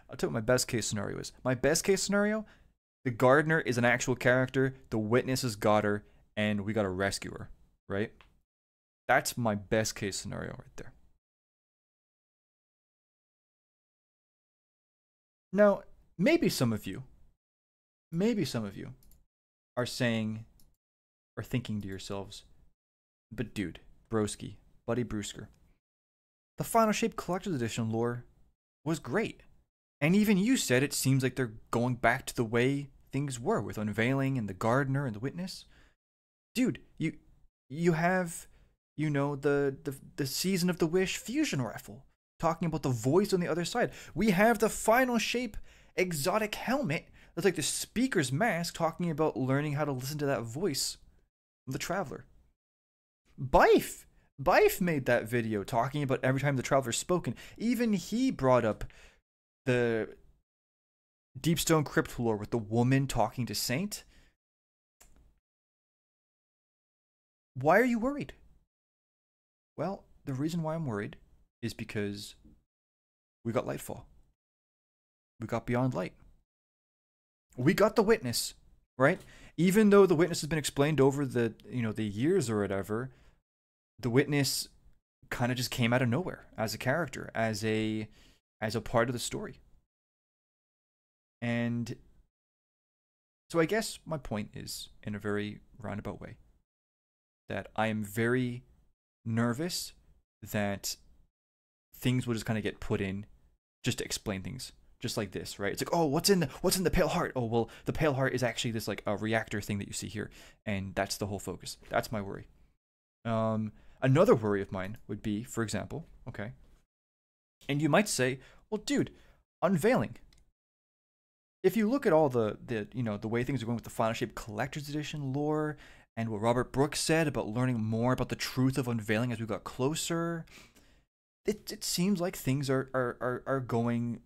I'll tell you what my best case scenario is. My best case scenario, the gardener is an actual character, the witness has got her, and we gotta rescue her, right? That's my best case scenario right there. Now, maybe some of you are saying or thinking to yourselves, but dude, broski, buddy Brewsker, the Final Shape Collector's Edition lore was great. And even you said it seems like they're going back to the way things were with Unveiling and the Gardener and the Witness. Dude, you have, you know, the Season of the Wish fusion raffle talking about the voice on the other side. We have the Final Shape exotic helmet that's like the speaker's mask talking about learning how to listen to that voice from the Traveler. Bife made that video talking about every time the Traveler's spoken. Even he brought up the Deepstone Crypt lore with the woman talking to Saint. Why are you worried? Well, the reason why I'm worried is because we got Lightfall. We got Beyond Light. We got the Witness, right? Even though the Witness has been explained over the, the years or whatever, the Witness kind of just came out of nowhere as a character, as a part of the story. And so I guess my point is, in a very roundabout way, that I am very nervous that things will just kind of get put in just to explain things, just like this, right? It's like, oh, what's in the Pale Heart? Oh, well, the Pale Heart is actually this like a reactor thing that you see here, and that's the whole focus. That's my worry. Another worry of mine would be, for example, okay, and you might say, well, dude, unveiling. If you look at all the way things are going with the Final Shape Collector's Edition lore, and what Robert Brooks said about learning more about the truth of unveiling as we got closer, it seems like things are going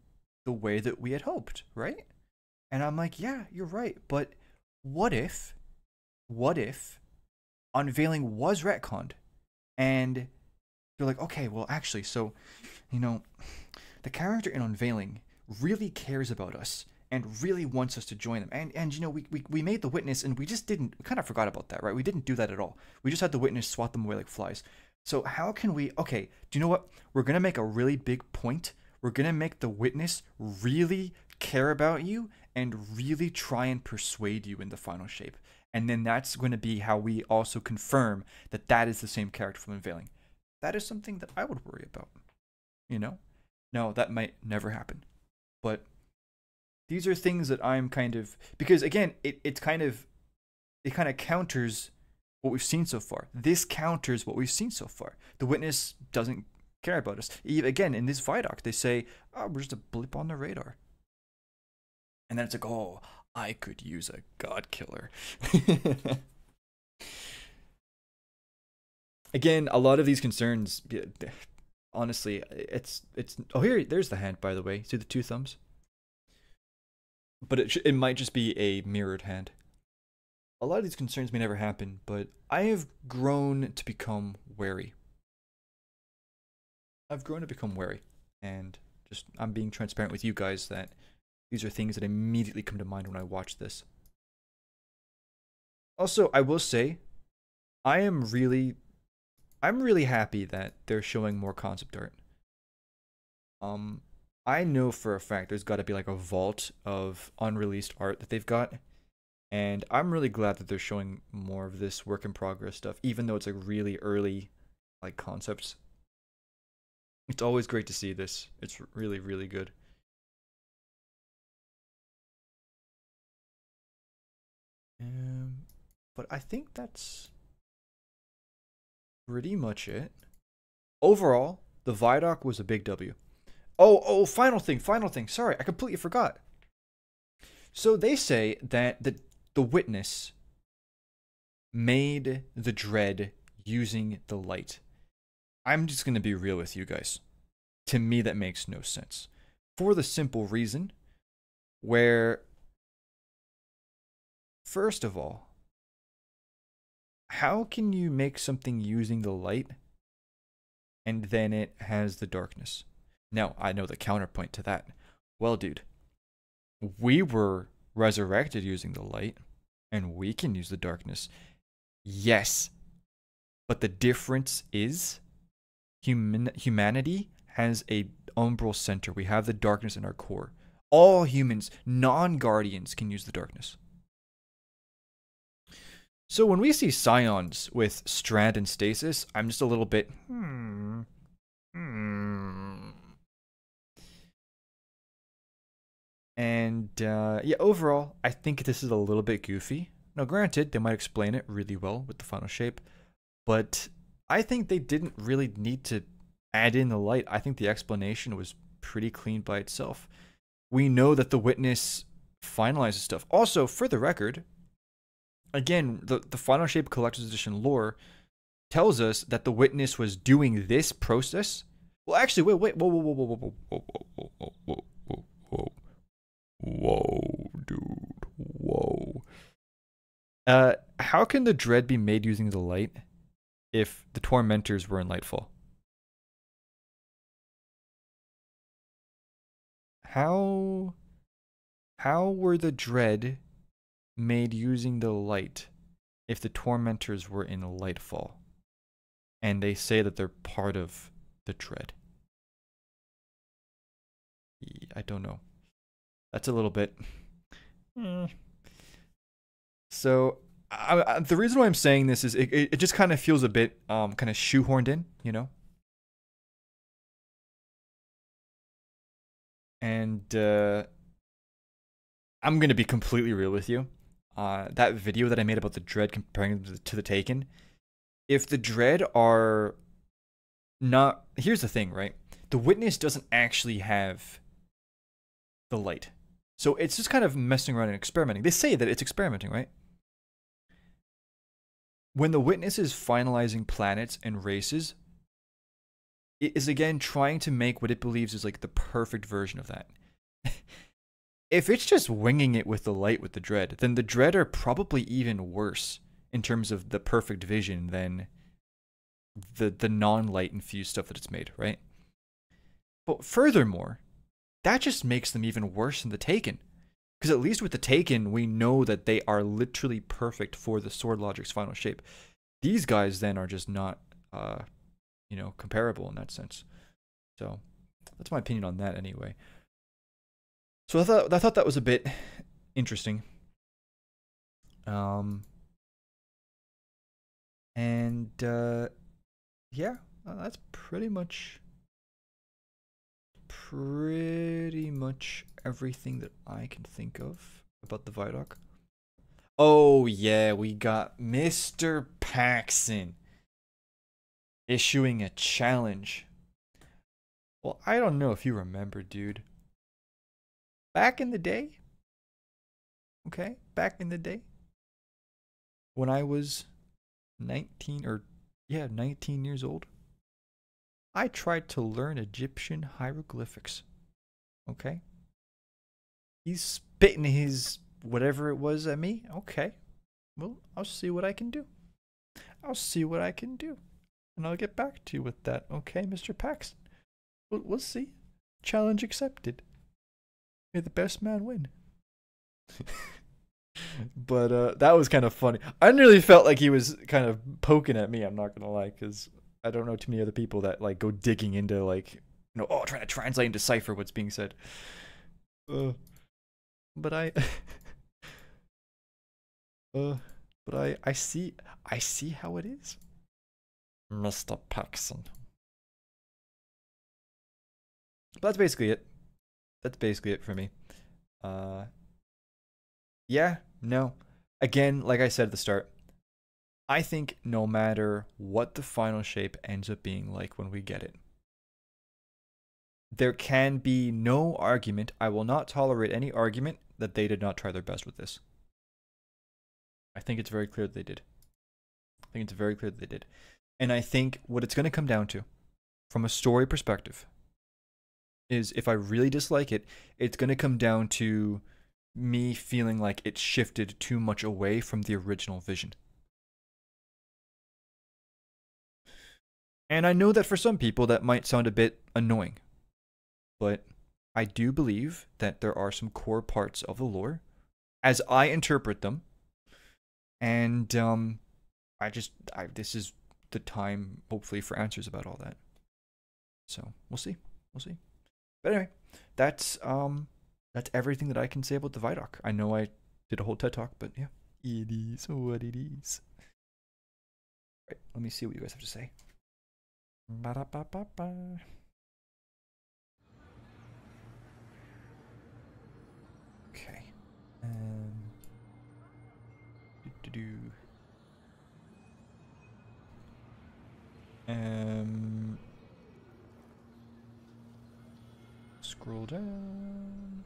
the way that we had hoped, right? And I'm like, yeah, you're right. But what if unveiling was retconned? And you're like, okay, well, actually, so, the character in unveiling really cares about us and really wants us to join them. And we made the Witness, and we kind of forgot about that, right? We didn't do that at all. We just had the Witness swat them away like flies. So how can we, okay, do you know what? We're going to make a really big point. We're going to make the Witness really care about you and really try and persuade you in the Final Shape. And then that's going to be how we also confirm that that is the same character from Unveiling. That is something that I would worry about, No, that might never happen. But these are things that I'm kind of, because again, it kind of counters what we've seen so far. This counters what we've seen so far. The Witness doesn't care about us. Again, in this ViDoc, they say, oh, we're just a blip on the radar. And then it's like, oh, I could use a god killer. Again, a lot of these concerns, honestly, it's oh, there's the hand, by the way. See the two thumbs? But it might just be a mirrored hand. A lot of these concerns may never happen, but I have grown to become wary. I've grown to become wary, and just I'm being transparent with you guys that these are things that immediately come to mind when I watch this. Also, I will say, I'm really happy that they're showing more concept art. I know for a fact there's got to be like a vault of unreleased art that they've got, and I'm really glad that they're showing more of this work in progress stuff, even though it's like really early, like concepts. It's always great to see this. It's really, really good. But I think that's pretty much it. Overall, the ViDoc was a big W. Oh, final thing. Sorry, I completely forgot. So they say that the Witness made the Dread using the light. I'm just going to be real with you guys. To me, that makes no sense. For the simple reason where, first of all, how can you make something using the light and then it has the darkness? Now, I know the counterpoint to that. Well, dude, we were resurrected using the light and we can use the darkness. Yes, but the difference is humanity has a umbral center. We have the darkness in our core. All humans, non-guardians, can use the darkness. So when we see Scions with Strand and Stasis, I'm just a little bit, And yeah, overall, I think this is a little bit goofy. Now, granted, they might explain it really well with the Final Shape, but I think they didn't really need to add in the light. I think the explanation was pretty clean by itself. We know that the Witness finalizes stuff. Also, for the record, again, the Final Shape Collector's Edition lore tells us that the Witness was doing this process. Well, actually, wait, whoa. Whoa, dude. Whoa. How can the dread be made using the light if the tormentors were in Lightfall? How were the dread made using the light if the tormentors were in Lightfall? And they say that they're part of the dread. I don't know. That's a little bit... So, the reason why I'm saying this is it just kind of feels a bit kind of shoehorned in, you know? And I'm going to be completely real with you. That video that I made about the dread comparing them to the Taken, if the dread are not... Here's the thing, right? The witness doesn't actually have the light. So it's just kind of messing around and experimenting. They say that it's experimenting, right? When the witness is finalizing planets and races, it is again trying to make what it believes is like the perfect version of that. If it's just winging it with the light with the dread, then the dread are probably even worse in terms of the perfect vision than the non-light infused stuff that it's made, right? But furthermore, that just makes them even worse than the Taken. Because at least with the Taken, we know that they are literally perfect for the Sword Logic's final shape. These guys then are just not, you know, comparable in that sense. So that's my opinion on that anyway. So I thought that was a bit interesting. Yeah, that's pretty much everything that I can think of about the ViDoc. Oh yeah, we got Mr. Paxson issuing a challenge. Well, I don't know if you remember, dude. Back in the day, okay, back in the day, when I was 19 years old, I tried to learn Egyptian hieroglyphics. Okay? He's spitting his whatever it was at me. Okay. Well, I'll see what I can do. I'll see what I can do. And I'll get back to you with that. Okay, Mr. Paxton? We'll see. Challenge accepted. May the best man win. But that was kind of funny. I nearly felt like he was kind of poking at me, I'm not gonna lie, because I don't know too many other people that like go digging into like, you know, oh, trying to translate and decipher what's being said. But I see how it is, Mr. Paxson. But that's basically it. That's basically it for me. Yeah, no. Again, like I said at the start, I think no matter what the final shape ends up being like when we get it, there can be no argument. I will not tolerate any argument that they did not try their best with this. I think it's very clear that they did. I think it's very clear that they did. And I think what it's going to come down to, from a story perspective, is if I really dislike it, it's going to come down to me feeling like it shifted too much away from the original vision. And I know that for some people that might sound a bit annoying, but I do believe that there are some core parts of the lore, as I interpret them, and this is the time, hopefully, for answers about all that. So we'll see. But anyway, that's everything that I can say about the ViDoc. I know I did a whole TED talk, but yeah, it is what it is. Right, let me see what you guys have to say. Ba-da-ba-ba-ba. Okay. Scroll down.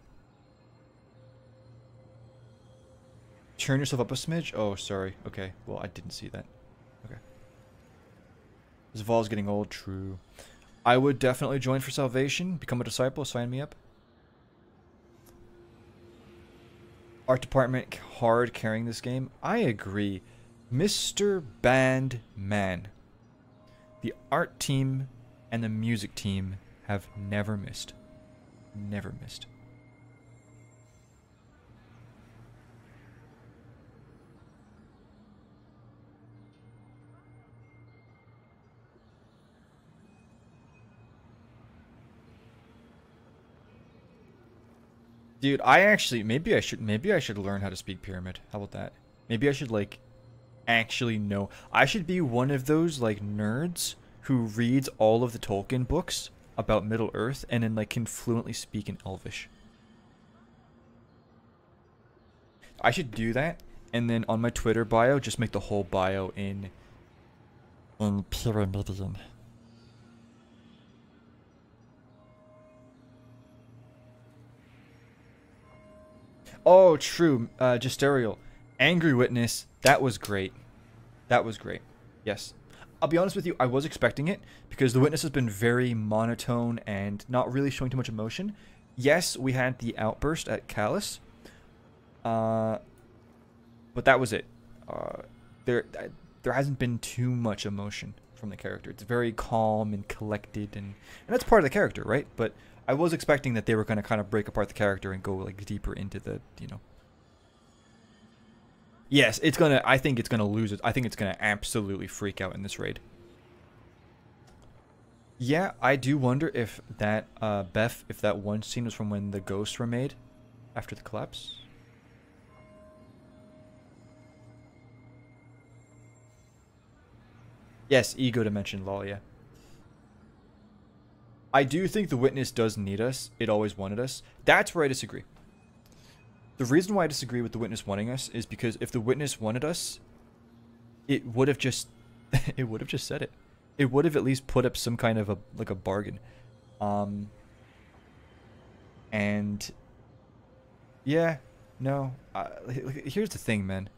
Turn yourself up a smidge? Oh, sorry. Okay. Well, I didn't see that. Okay. Zaval's getting old. True. I would definitely join for salvation. Become a disciple. Sign me up. Art department hard carrying this game. I agree. Mr. Bandman. The art team and the music team have never missed. Never missed. Dude, I actually maybe I should learn how to speak Pyramid. How about that? Maybe I should like actually know. I should be one of those like nerds who reads all of the Tolkien books about Middle Earth and then like can fluently speak in Elvish. I should do that, and then on my Twitter bio just make the whole bio in Pyramidian. Oh, true. Justerial. Angry Witness. That was great. That was great. Yes. I'll be honest with you, I was expecting it because the Witness has been very monotone and not really showing too much emotion. Yes, we had the outburst at Callus. But that was it. There hasn't been too much emotion from the character. It's very calm and collected, and that's part of the character, right? But I was expecting that they were going to kind of break apart the character and go like deeper into the, you know. Yes, it's gonna. I think it's gonna lose it. I think it's gonna absolutely freak out in this raid. Yeah, I do wonder if that Beth, if that one scene was from when the ghosts were made after the collapse. Yes, ego dimension, lol, yeah. I do think the Witness does need us. It always wanted us. That's where I disagree. The reason why I disagree with the Witness wanting us is because if the Witness wanted us, it would have just it would have just said it. It would have at least put up some kind of a like a bargain. And yeah, no. Here's the thing, man.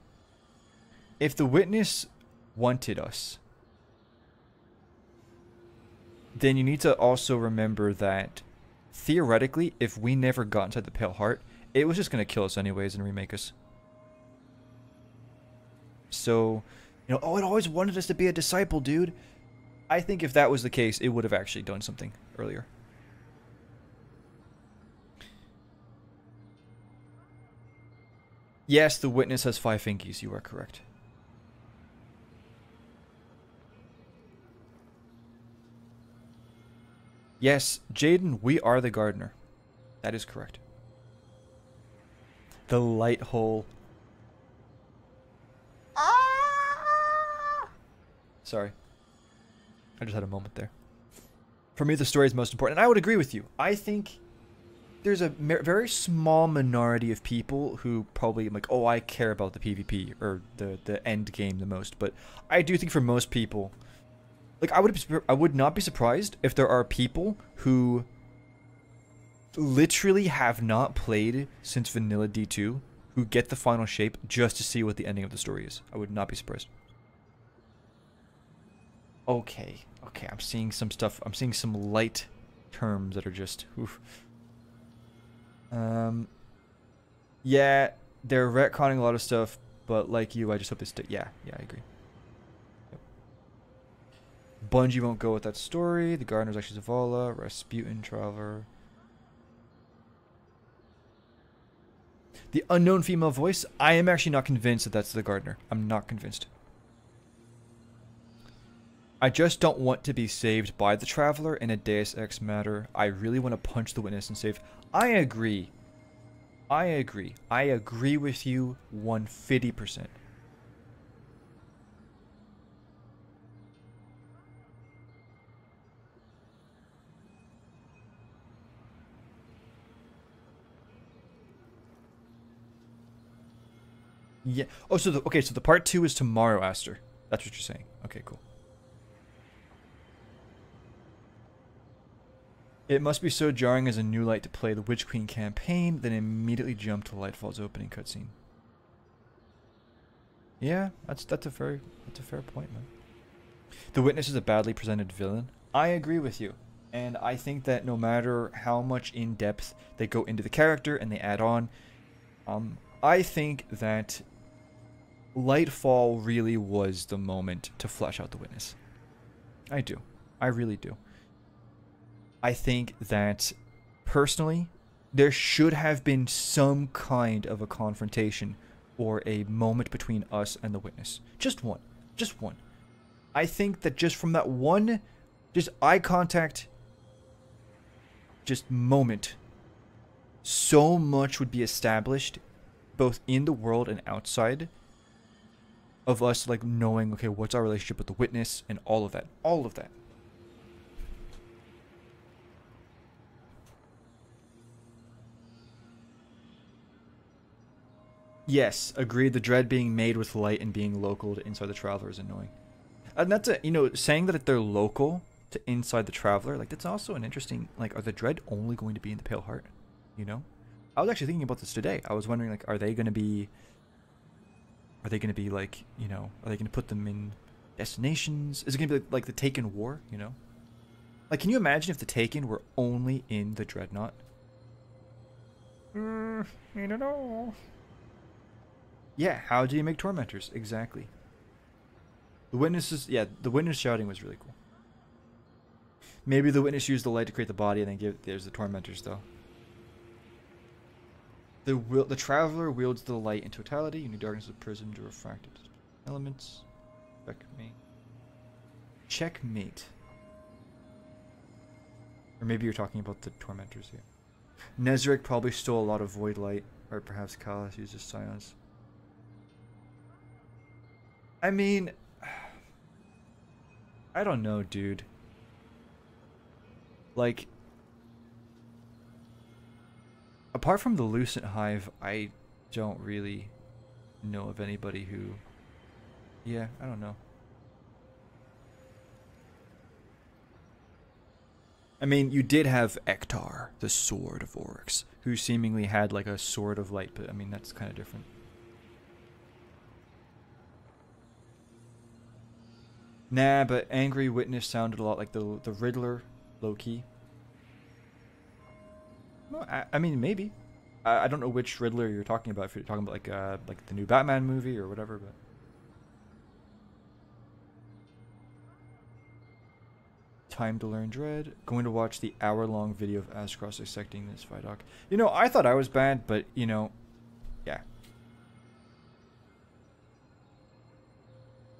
If the Witness wanted us, then you need to also remember that theoretically, if we never got inside the Pale Heart, it was just going to kill us anyways and remake us. So, you know, oh, it always wanted us to be a disciple, dude. I think if that was the case, it would have actually done something earlier. Yes, the Witness has 5 fingies. You are correct. Yes, Jaden, we are the gardener. That is correct. The light hole. Sorry. I just had a moment there. For me, the story is most important. And I would agree with you. I think there's a very small minority of people who probably like, oh, I care about the PvP or the end game the most. But I do think for most people, like I would not be surprised if there are people who literally have not played since Vanilla D2 who get the final shape just to see what the ending of the story is. I would not be surprised. Okay, I'm seeing some stuff. I'm seeing some light terms that are just oof. Yeah, they're retconning a lot of stuff, but like you, I just hope they stay. Yeah, I agree. Yep. Bungie won't go with that story. The Gardener's actually Zavala, Rasputin, Traveler. The unknown female voice. I am actually not convinced that that's the Gardener. I'm not convinced. I just don't want to be saved by the Traveler in a Deus Ex matter. I really want to punch the Witness and save. I agree. I agree with you 150%. Yeah. Oh, so the part 2 is tomorrow, Aster. That's what you're saying. Okay, cool. It must be so jarring as a new light to play the Witch Queen campaign, then immediately jump to Lightfall's opening cutscene. Yeah, that's a fair point, man. The Witness is a badly presented villain. I agree with you, and I think that no matter how much in depth they go into the character and they add on, I think that Lightfall really was the moment to flesh out the witness. I do. I really do. I think that, personally, there should have been some kind of a confrontation or a moment between us and the witness. Just one. Just one. I think that just from that one, just eye contact, just moment, so much would be established, both in the world and outside, of us, like, knowing, okay, what's our relationship with the witness and all of that. All of that. Yes, agreed. The dread being made with light and being local to Inside the Traveler is annoying. And that's it, you know, saying that they're local to Inside the Traveler, like, that's also an interesting, like, are the dread only going to be in the Pale Heart? You know? I was actually thinking about this today. I was wondering, like, are they going to be, like, you know, are they going to put them in destinations? Is it going to be like the Taken War, you know? Like, can you imagine if the Taken were only in the Dreadnought? I don't know. Yeah, how do you make tormentors? Exactly. The witnesses, yeah, the witness shouting was really cool. Maybe the witness used the light to create the body and then there's the tormentors, though. The traveler wields the light in totality. You need darkness of prism to refract its elements. Checkmate. Checkmate. Or maybe you're talking about the tormentors here. Nezarec probably stole a lot of void light, or perhaps Kalas uses silence. I mean, I don't know, dude. Like, apart from the Lucent Hive, I don't really know of anybody who... Yeah, I don't know. I mean, you did have Ektar, the Sword of Oryx, who seemingly had like a sword of light, but I mean, that's kind of different. Nah, but Angry Witness sounded a lot like the Riddler, low-key. No, I mean, maybe. I don't know which Riddler you're talking about. If you're talking about like the new Batman movie or whatever, but time to learn Dread. Going to watch the hour-long video of Ascross dissecting this ViDoc. You know, I thought I was bad, but you know, yeah.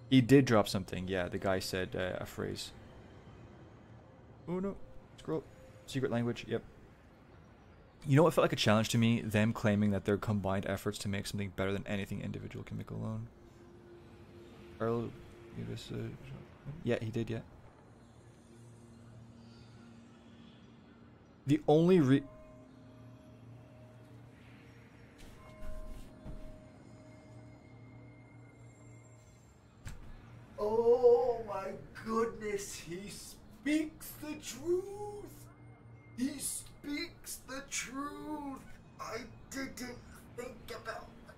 He did drop something. Yeah, the guy said a phrase. Oh no, scroll. Secret language. Yep. You know what felt like a challenge to me? Them claiming that their combined efforts to make something better than anything individual can make alone. Earl, give us a... Yeah, he did, yeah. The only Oh my goodness, he speaks the truth! He speaks the truth! I didn't think about that.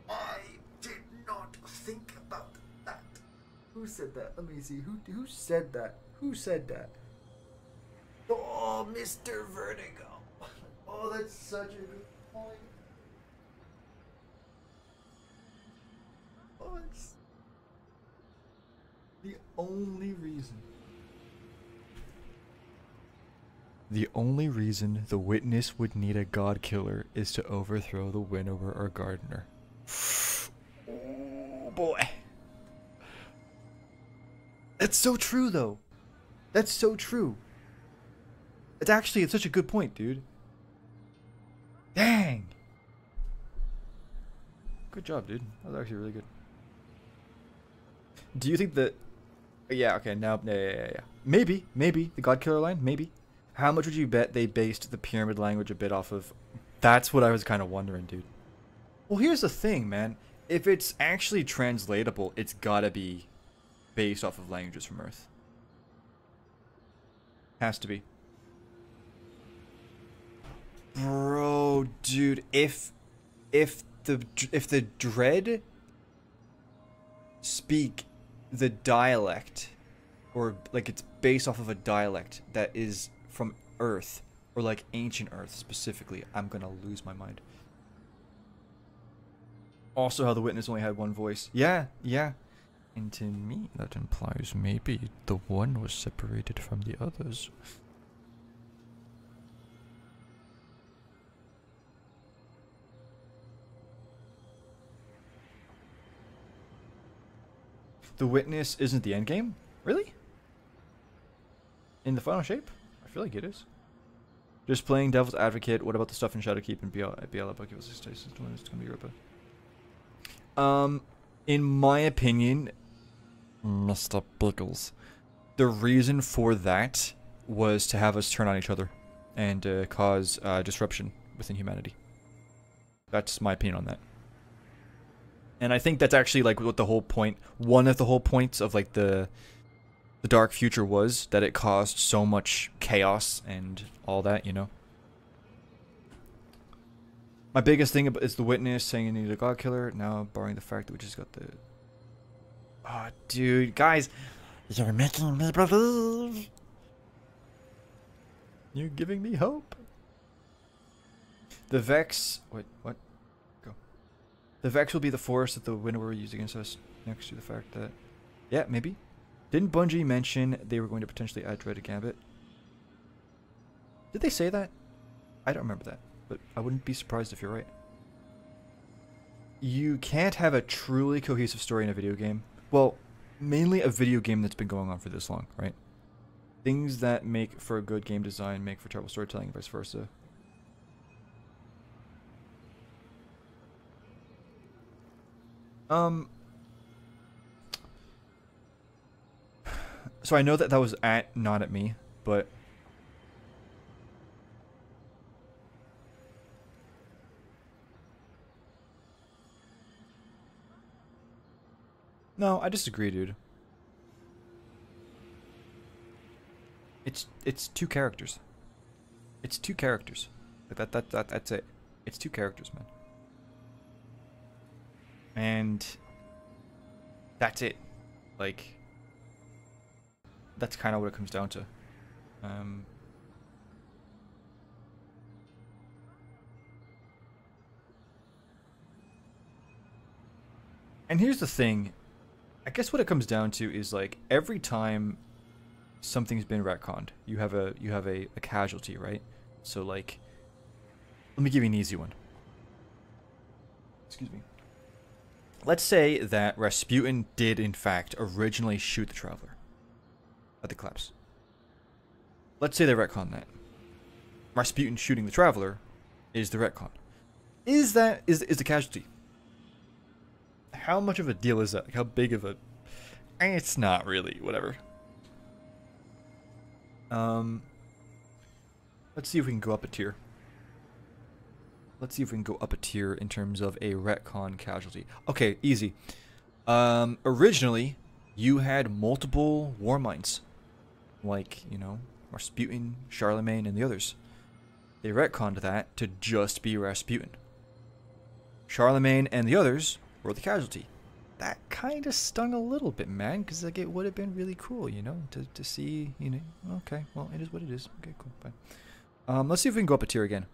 I did not think about that. Who said that? Let me see. Who said that? Who said that? Oh, Mr. Vertigo. Oh, that's such a good point. Oh, it's the only reason. The only reason the witness would need a god killer is to overthrow the winnower or gardener. Oh boy. That's so true though. That's so true. It's such a good point, dude. Dang. Good job, dude. That was actually really good. Do you think that... Yeah, okay, now... Yeah. Maybe the God Killer line, maybe. How much would you bet they based the pyramid language a bit off of? That's what I was kind of wondering, dude. Well, here's the thing, man. If it's actually translatable, it's gotta be based off of languages from Earth. Has to be. Bro, dude, if the Dread speak the dialect, or like it's based off of a dialect that is from Earth, or like ancient Earth specifically, I'm gonna lose my mind. Also, how the witness only had one voice. Yeah, yeah. And to me, that implies maybe the one was separated from the others. The witness isn't the end game? Really? In the final shape? I feel like it is. Just playing devil's advocate. What about the stuff in Shadowkeep and BL Bucky was it's gonna be Europa. In my opinion, Mr. Biggles, the reason for that was to have us turn on each other and cause disruption within humanity. That's my opinion on that. And I think that's actually like what the whole point, one of the whole points of like the dark future was, that it caused so much chaos and all that, you know. My biggest thing is the witness saying you need a god killer. Now, barring the fact that we just got the... Oh, dude, guys, you're making me believe. You're giving me hope. The Vex... Wait, what? Go. The Vex will be the force that the window will use against us, next to the fact that... Yeah, maybe. Didn't Bungie mention they were going to potentially add Dreaded Gambit? Did they say that? I don't remember that, but I wouldn't be surprised if you're right. You can't have a truly cohesive story in a video game. Well, mainly a video game that's been going on for this long, right? Things that make for a good game design make for terrible storytelling and vice versa. So I know that that was not at me, but... No, I disagree, dude. It's two characters. It's two characters. That's it. It's two characters, man. And that's it. Like, that's kind of what it comes down to. And here's the thing. I guess what it comes down to is like every time something's been retconned, you have a casualty, right? So like, let me give you an easy one. Excuse me. Let's say that Rasputin did in fact originally shoot the Traveler at the collapse. Let's say they retcon that. Rasputin shooting the Traveler is the retcon. Is the casualty? How much of a deal is that? Like, how big of a... It's not really, whatever. Let's see if we can go up a tier. Let's see if we can go up a tier in terms of a retcon casualty. Okay, easy. Originally, you had multiple war minds. Like, you know, Rasputin, Charlemagne, and the others. They retconned that to just be Rasputin. Charlemagne and the others were the casualty. That kind of stung a little bit, man, because like it would have been really cool, you know, to see, you know. Okay, well, it is what it is. Okay, cool, fine. Let's see if we can go up a tier again.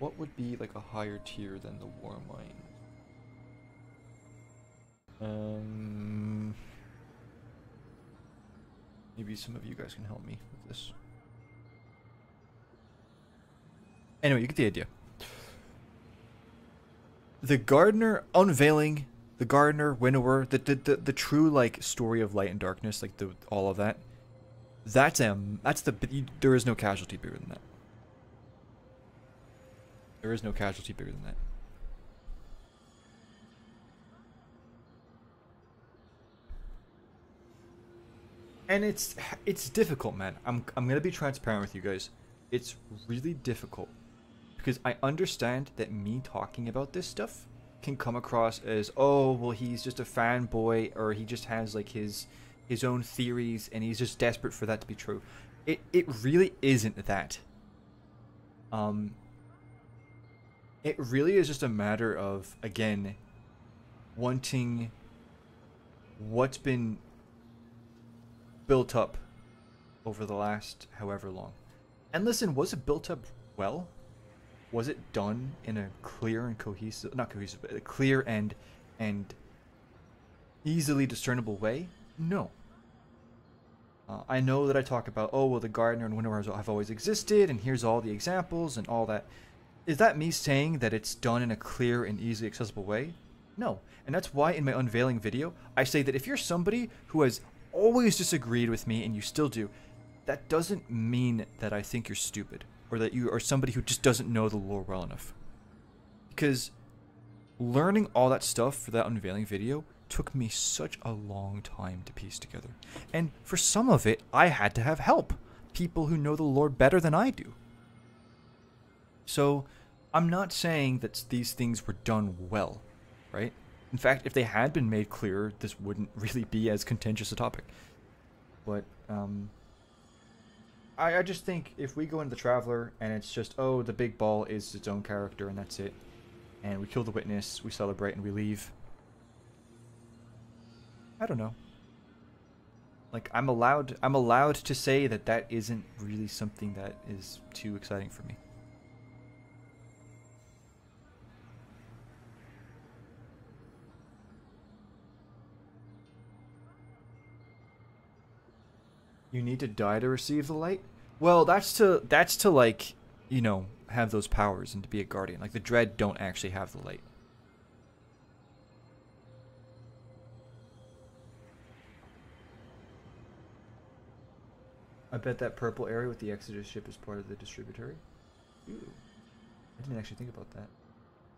What would be like a higher tier than the war mine? Maybe some of you guys can help me with this. Anyway, you get the idea. The Gardener unveiling, the Gardener, Winnower, the true like story of light and darkness, like all of that. That's there is no casualty bigger than that. There is no casualty bigger than that. And it's difficult, man. I'm gonna be transparent with you guys. It's really difficult because I understand that me talking about this stuff can come across as, oh, well, he's just a fanboy, or he just has like his own theories and he's just desperate for that to be true. It really isn't that. It really is just a matter of, again, wanting what's been built up over the last however long. And listen, was it built up well? Was it done in a clear and cohesive, not cohesive, but a clear and easily discernible way? No. I know that I talk about, oh, well, the gardener and winnower have always existed, and here's all the examples and all that. Is that me saying that it's done in a clear and easily accessible way? No. And that's why in my unveiling video, I say that if you're somebody who has always disagreed with me, and you still do, that doesn't mean that I think you're stupid, or that you are somebody who just doesn't know the lore well enough. Because learning all that stuff for that unveiling video took me such a long time to piece together. And for some of it, I had to have help. People who know the lore better than I do. So, I'm not saying that these things were done well, right? In fact, if they had been made clearer, this wouldn't really be as contentious a topic. But, I just think if we go into the Traveler and it's just, oh, the big ball is its own character and that's it, and we kill the witness, we celebrate, and we leave. I don't know. Like, I'm allowed to say that that isn't really something that is too exciting for me. You need to die to receive the light? Well, that's to like, you know, have those powers and to be a guardian. Like, the Dread don't actually have the light. I bet that purple area with the Exodus ship is part of the distributary. Ooh. I didn't actually think about that.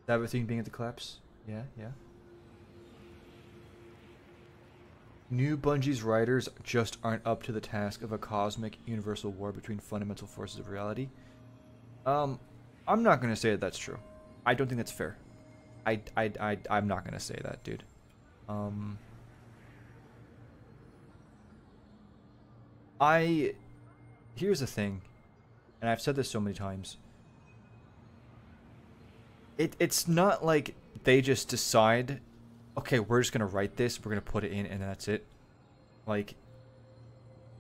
That everything being at the collapse? Yeah, yeah. New Bungie's writers just aren't up to the task of a cosmic universal war between fundamental forces of reality. I'm not gonna say that that's true. I don't think that's fair. I'm not gonna say that, dude. Here's the thing, and I've said this so many times. It's not like they just decide, okay, we're just gonna write this, we're gonna put it in, and that's it. Like,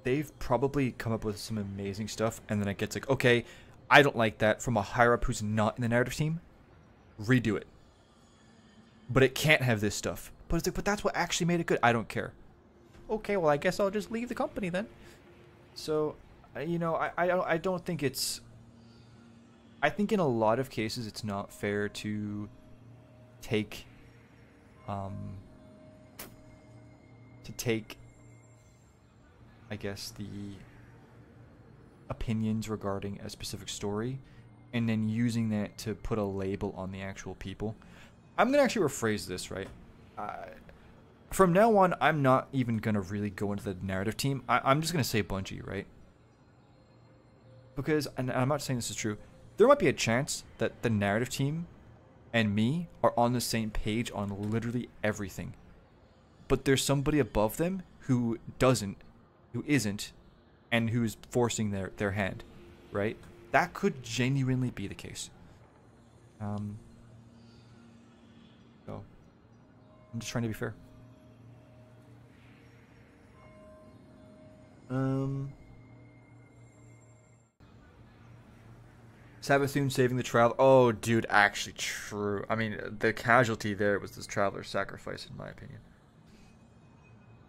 they've probably come up with some amazing stuff, and then it gets like, okay, I don't like that, from a higher up who's not in the narrative team. Redo it. But it can't have this stuff. But it's like, but that's what actually made it good. I don't care. Okay, well, I guess I'll just leave the company then. So, you know, I don't think it's... I think in a lot of cases it's not fair to take... I guess, the opinions regarding a specific story and then using that to put a label on the actual people. I'm going to actually rephrase this, right? From now on, I'm not even going to really go into the narrative team. I'm just going to say Bungie, right? Because, and I'm not saying this is true, there might be a chance that the narrative team and me are on the same page on literally everything. But there's somebody above them who isn't, and who's forcing their hand, right? That could genuinely be the case. So, I'm just trying to be fair. Sabathun saving the Traveler. Oh, dude, actually true. I mean, the casualty there was this Traveler's sacrifice, in my opinion.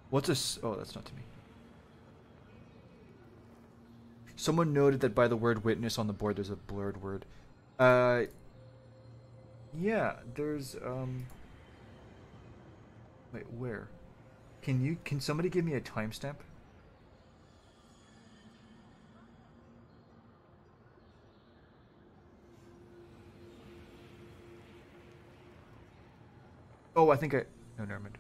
What's this? Oh, that's not to me. Someone noted that by the word witness on the board, there's a blurred word. Yeah, there's, wait, where? Can somebody give me a timestamp? Oh, I think no, never mind.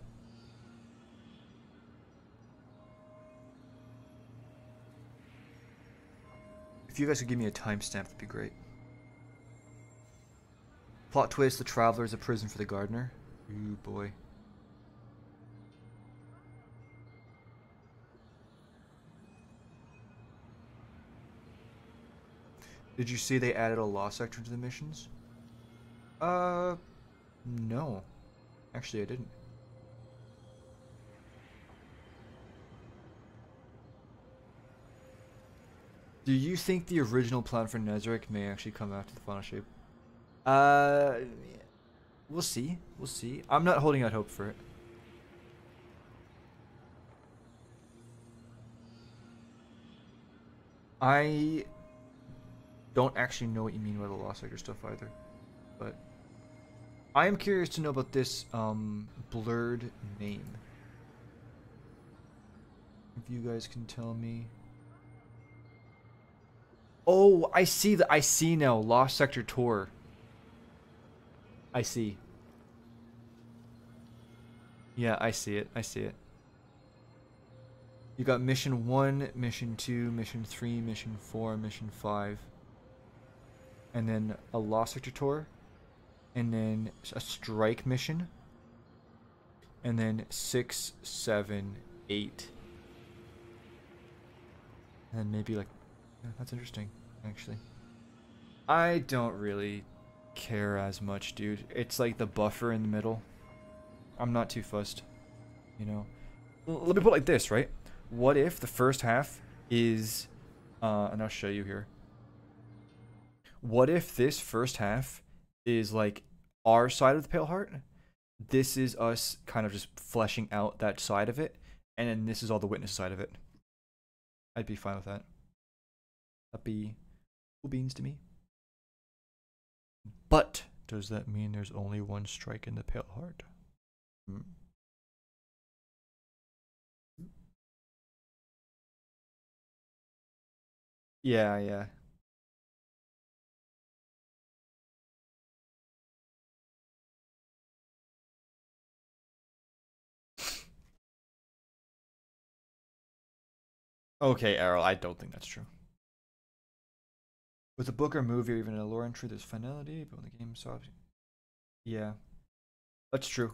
If you guys could give me a timestamp, that'd be great. Plot twist, the Traveler is a prison for the Gardener. Ooh, boy. Did you see they added a law section to the missions? No. Actually, I didn't. Do you think the original plan for Nezarec may actually come after the final shape? We'll see. We'll see. I'm not holding out hope for it. I don't actually know what you mean by the Lost Sector stuff either, but I am curious to know about this blurred name. If you guys can tell me. Oh, I see I see now. Lost Sector Tour. I see. Yeah, I see it. I see it. You got mission 1, mission 2, mission 3, mission 4, mission 5. And then a Lost Sector Tour. And then a strike mission. And then 6, 7, 8. And maybe like, yeah, that's interesting, actually. I don't really care as much, dude. It's like the buffer in the middle. I'm not too fussed, you know. Let me put it like this, right? What if the first half is, and I'll show you here. What if this first half is like our side of the Pale Heart? This is us kind of just fleshing out that side of it, and then this is all the witness side of it. I'd be fine with that. That'd be cool beans to me. But does that mean there's only one strike in the Pale Heart? Yeah, yeah. Okay, Errol, I don't think that's true. With a book or movie or even a lore entry, there's finality, but when the game stops. Yeah. That's true.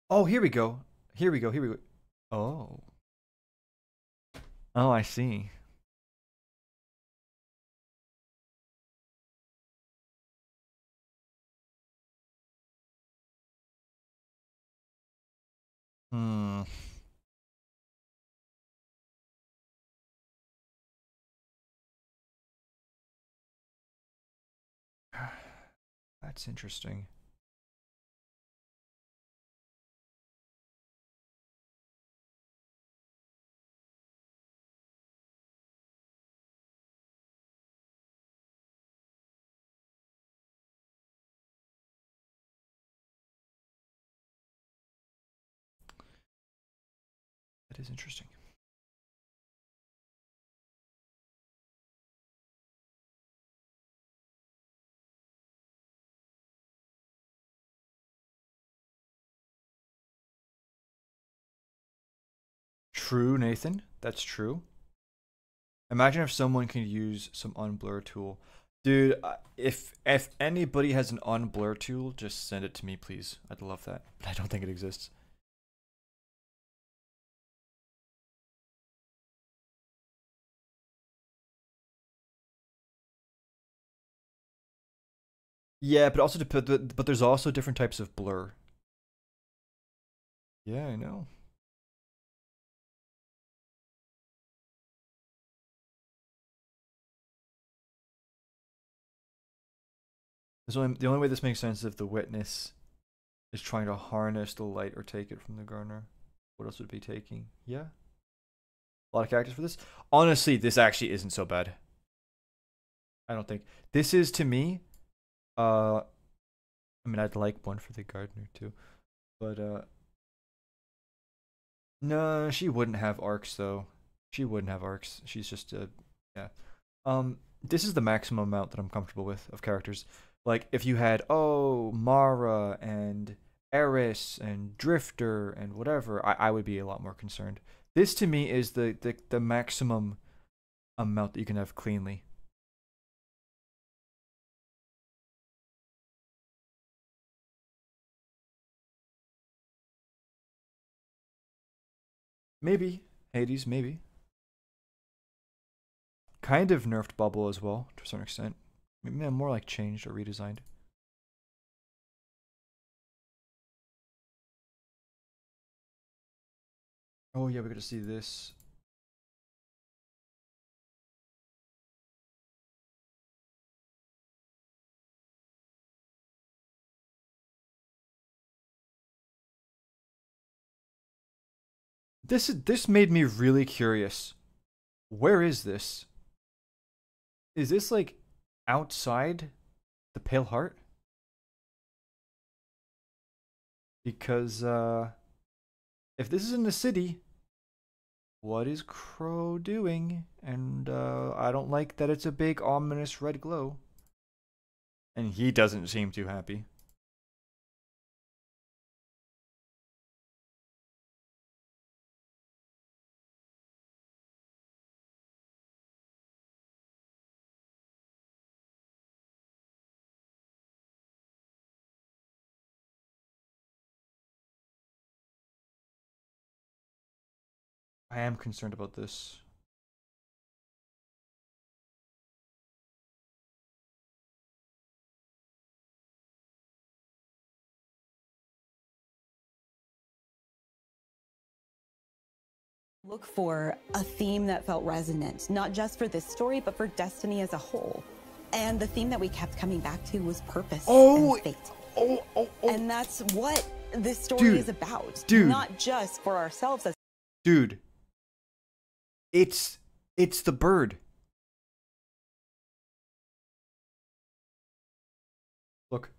Oh, here we go. Here we go. Here we go. Oh. Oh, I see. Hmm. That's interesting. That is interesting. True, Nathan. That's true. Imagine if someone can use some unblur tool. Dude, if anybody has an unblur tool, just send it to me, please. I'd love that. I don't think it exists. Yeah, but also but there's also different types of blur. Yeah, I know. The only way this makes sense is if the witness is trying to harness the light or take it from the garner. What else would it be taking? Yeah. A lot of characters for this. Honestly, this actually isn't so bad. I don't think. This is, to me, I mean, I'd like one for the gardener too. But, no, she wouldn't have arcs, though. She wouldn't have arcs. She's just, yeah. This is the maximum amount that I'm comfortable with of characters. Like, if you had, oh, Mara and Eris and Drifter and whatever, I would be a lot more concerned. This, to me, is the maximum amount that you can have cleanly. Maybe. Hades, maybe. Kind of nerfed Bubble as well, to a certain extent. Maybe more like changed or redesigned. Oh yeah, we got to see this. This made me really curious. Where is this? Is this like outside the Pale Heart? Because if this is in the city, what is Crow doing? And I don't like that it's a big ominous red glow. And he doesn't seem too happy. I am concerned about this. Look for a theme that felt resonant, not just for this story, but for Destiny as a whole. And the theme that we kept coming back to was purpose and fate. And that's what this story is about. Not just for ourselves as Dude. It's the bird. Look.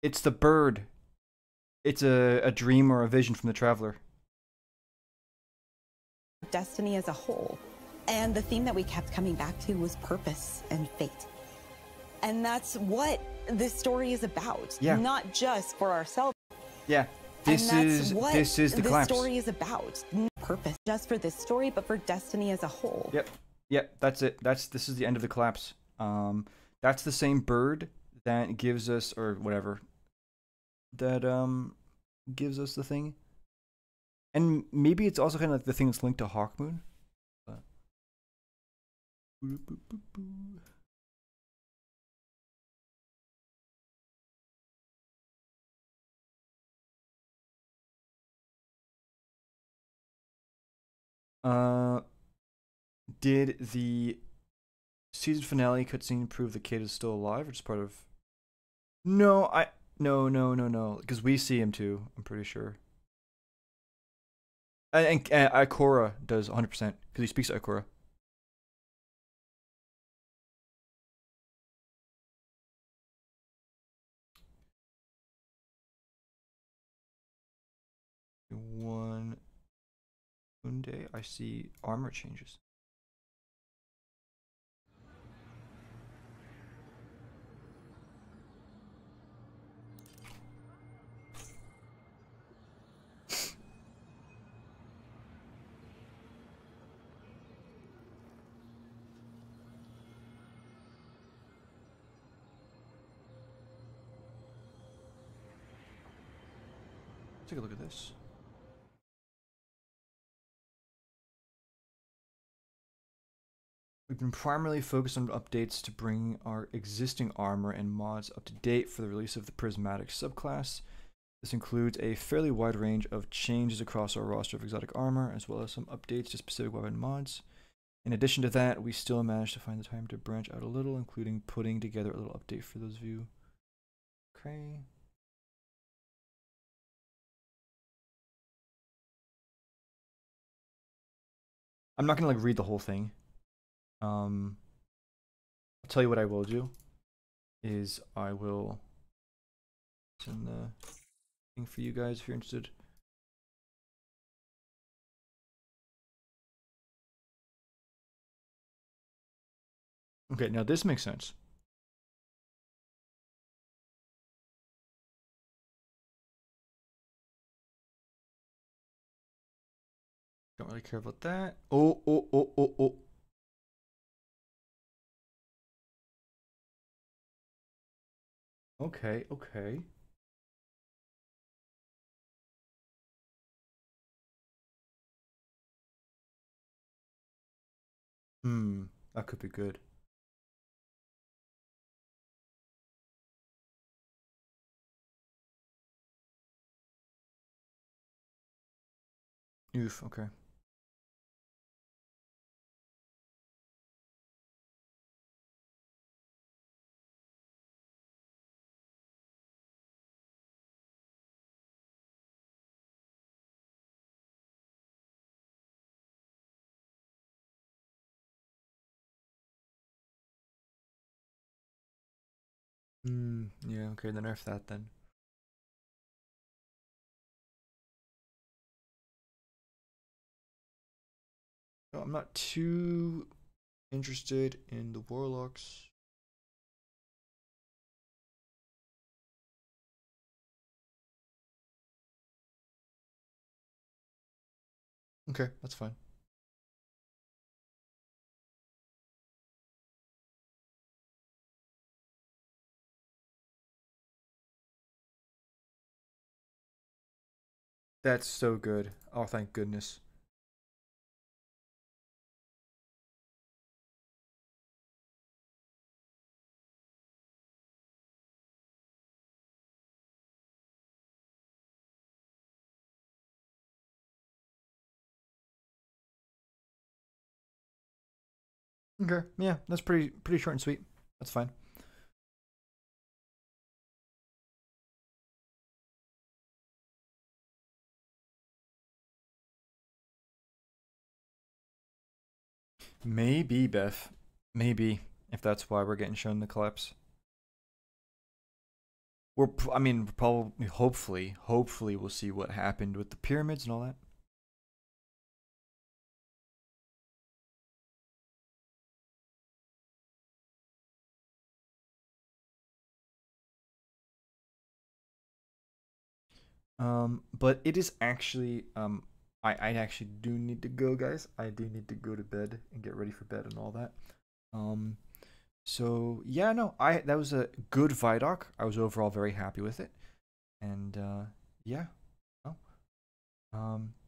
It's the bird. It's a dream or a vision from the traveler. Destiny as a whole. And the theme that we kept coming back to was purpose and fate. And that's what this story is about. Yeah. Not just for ourselves. Yeah. This is the collapse. This story is about purpose, just for this story, but for Destiny as a whole. Yep, that's it. This is the end of the collapse. That's the same bird that gives us, or whatever, that gives us the thing. And maybe it's also kind of like the thing that's linked to Hawkmoon. But... Did the season finale cutscene prove the kid is still alive, or just part of? No, no, because we see him too. I'm pretty sure. And Ikora does 100% because he speaks to Ikora. One day I see armor changes. Take a look at this. We've been primarily focused on updates to bring our existing armor and mods up to date for the release of the Prismatic subclass. This includes a fairly wide range of changes across our roster of exotic armor, as well as some updates to specific weapon mods. In addition to that, we still managed to find the time to branch out a little, including putting together a little update for those of you. Okay. I'm not gonna like read the whole thing. I'll tell you what I will do is I will send the thing for you guys if you're interested. Okay, now this makes sense. Don't really care about that. Oh. Okay. That could be good. Oof, okay. Yeah, okay, then nerf that then. No, I'm not too interested in the warlocks. Okay, that's fine. That's so good. Oh, thank goodness. Okay, yeah, that's pretty short and sweet. That's fine. Maybe, Beth. Maybe, if that's why we're getting shown the collapse. I mean, probably, hopefully we'll see what happened with the pyramids and all that. But it is actually, I actually do need to go, guys. I do need to go to bed and get ready for bed and all that. So yeah, no, that was a good ViDoc. I was overall very happy with it, and yeah,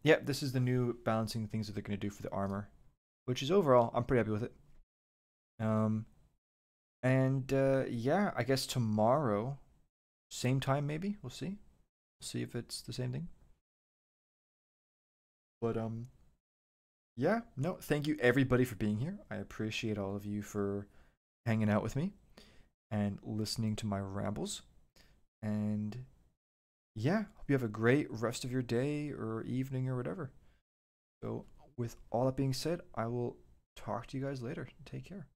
yeah, this is the new balancing things that they're gonna do for the armor, which is overall I'm pretty happy with it. And yeah, I guess tomorrow, same time maybe. We'll see. We'll see if it's the same thing. But yeah, no, thank you everybody for being here. I appreciate all of you for hanging out with me and listening to my rambles. And yeah, hope you have a great rest of your day or evening or whatever. So with all that being said, I will talk to you guys later. Take care.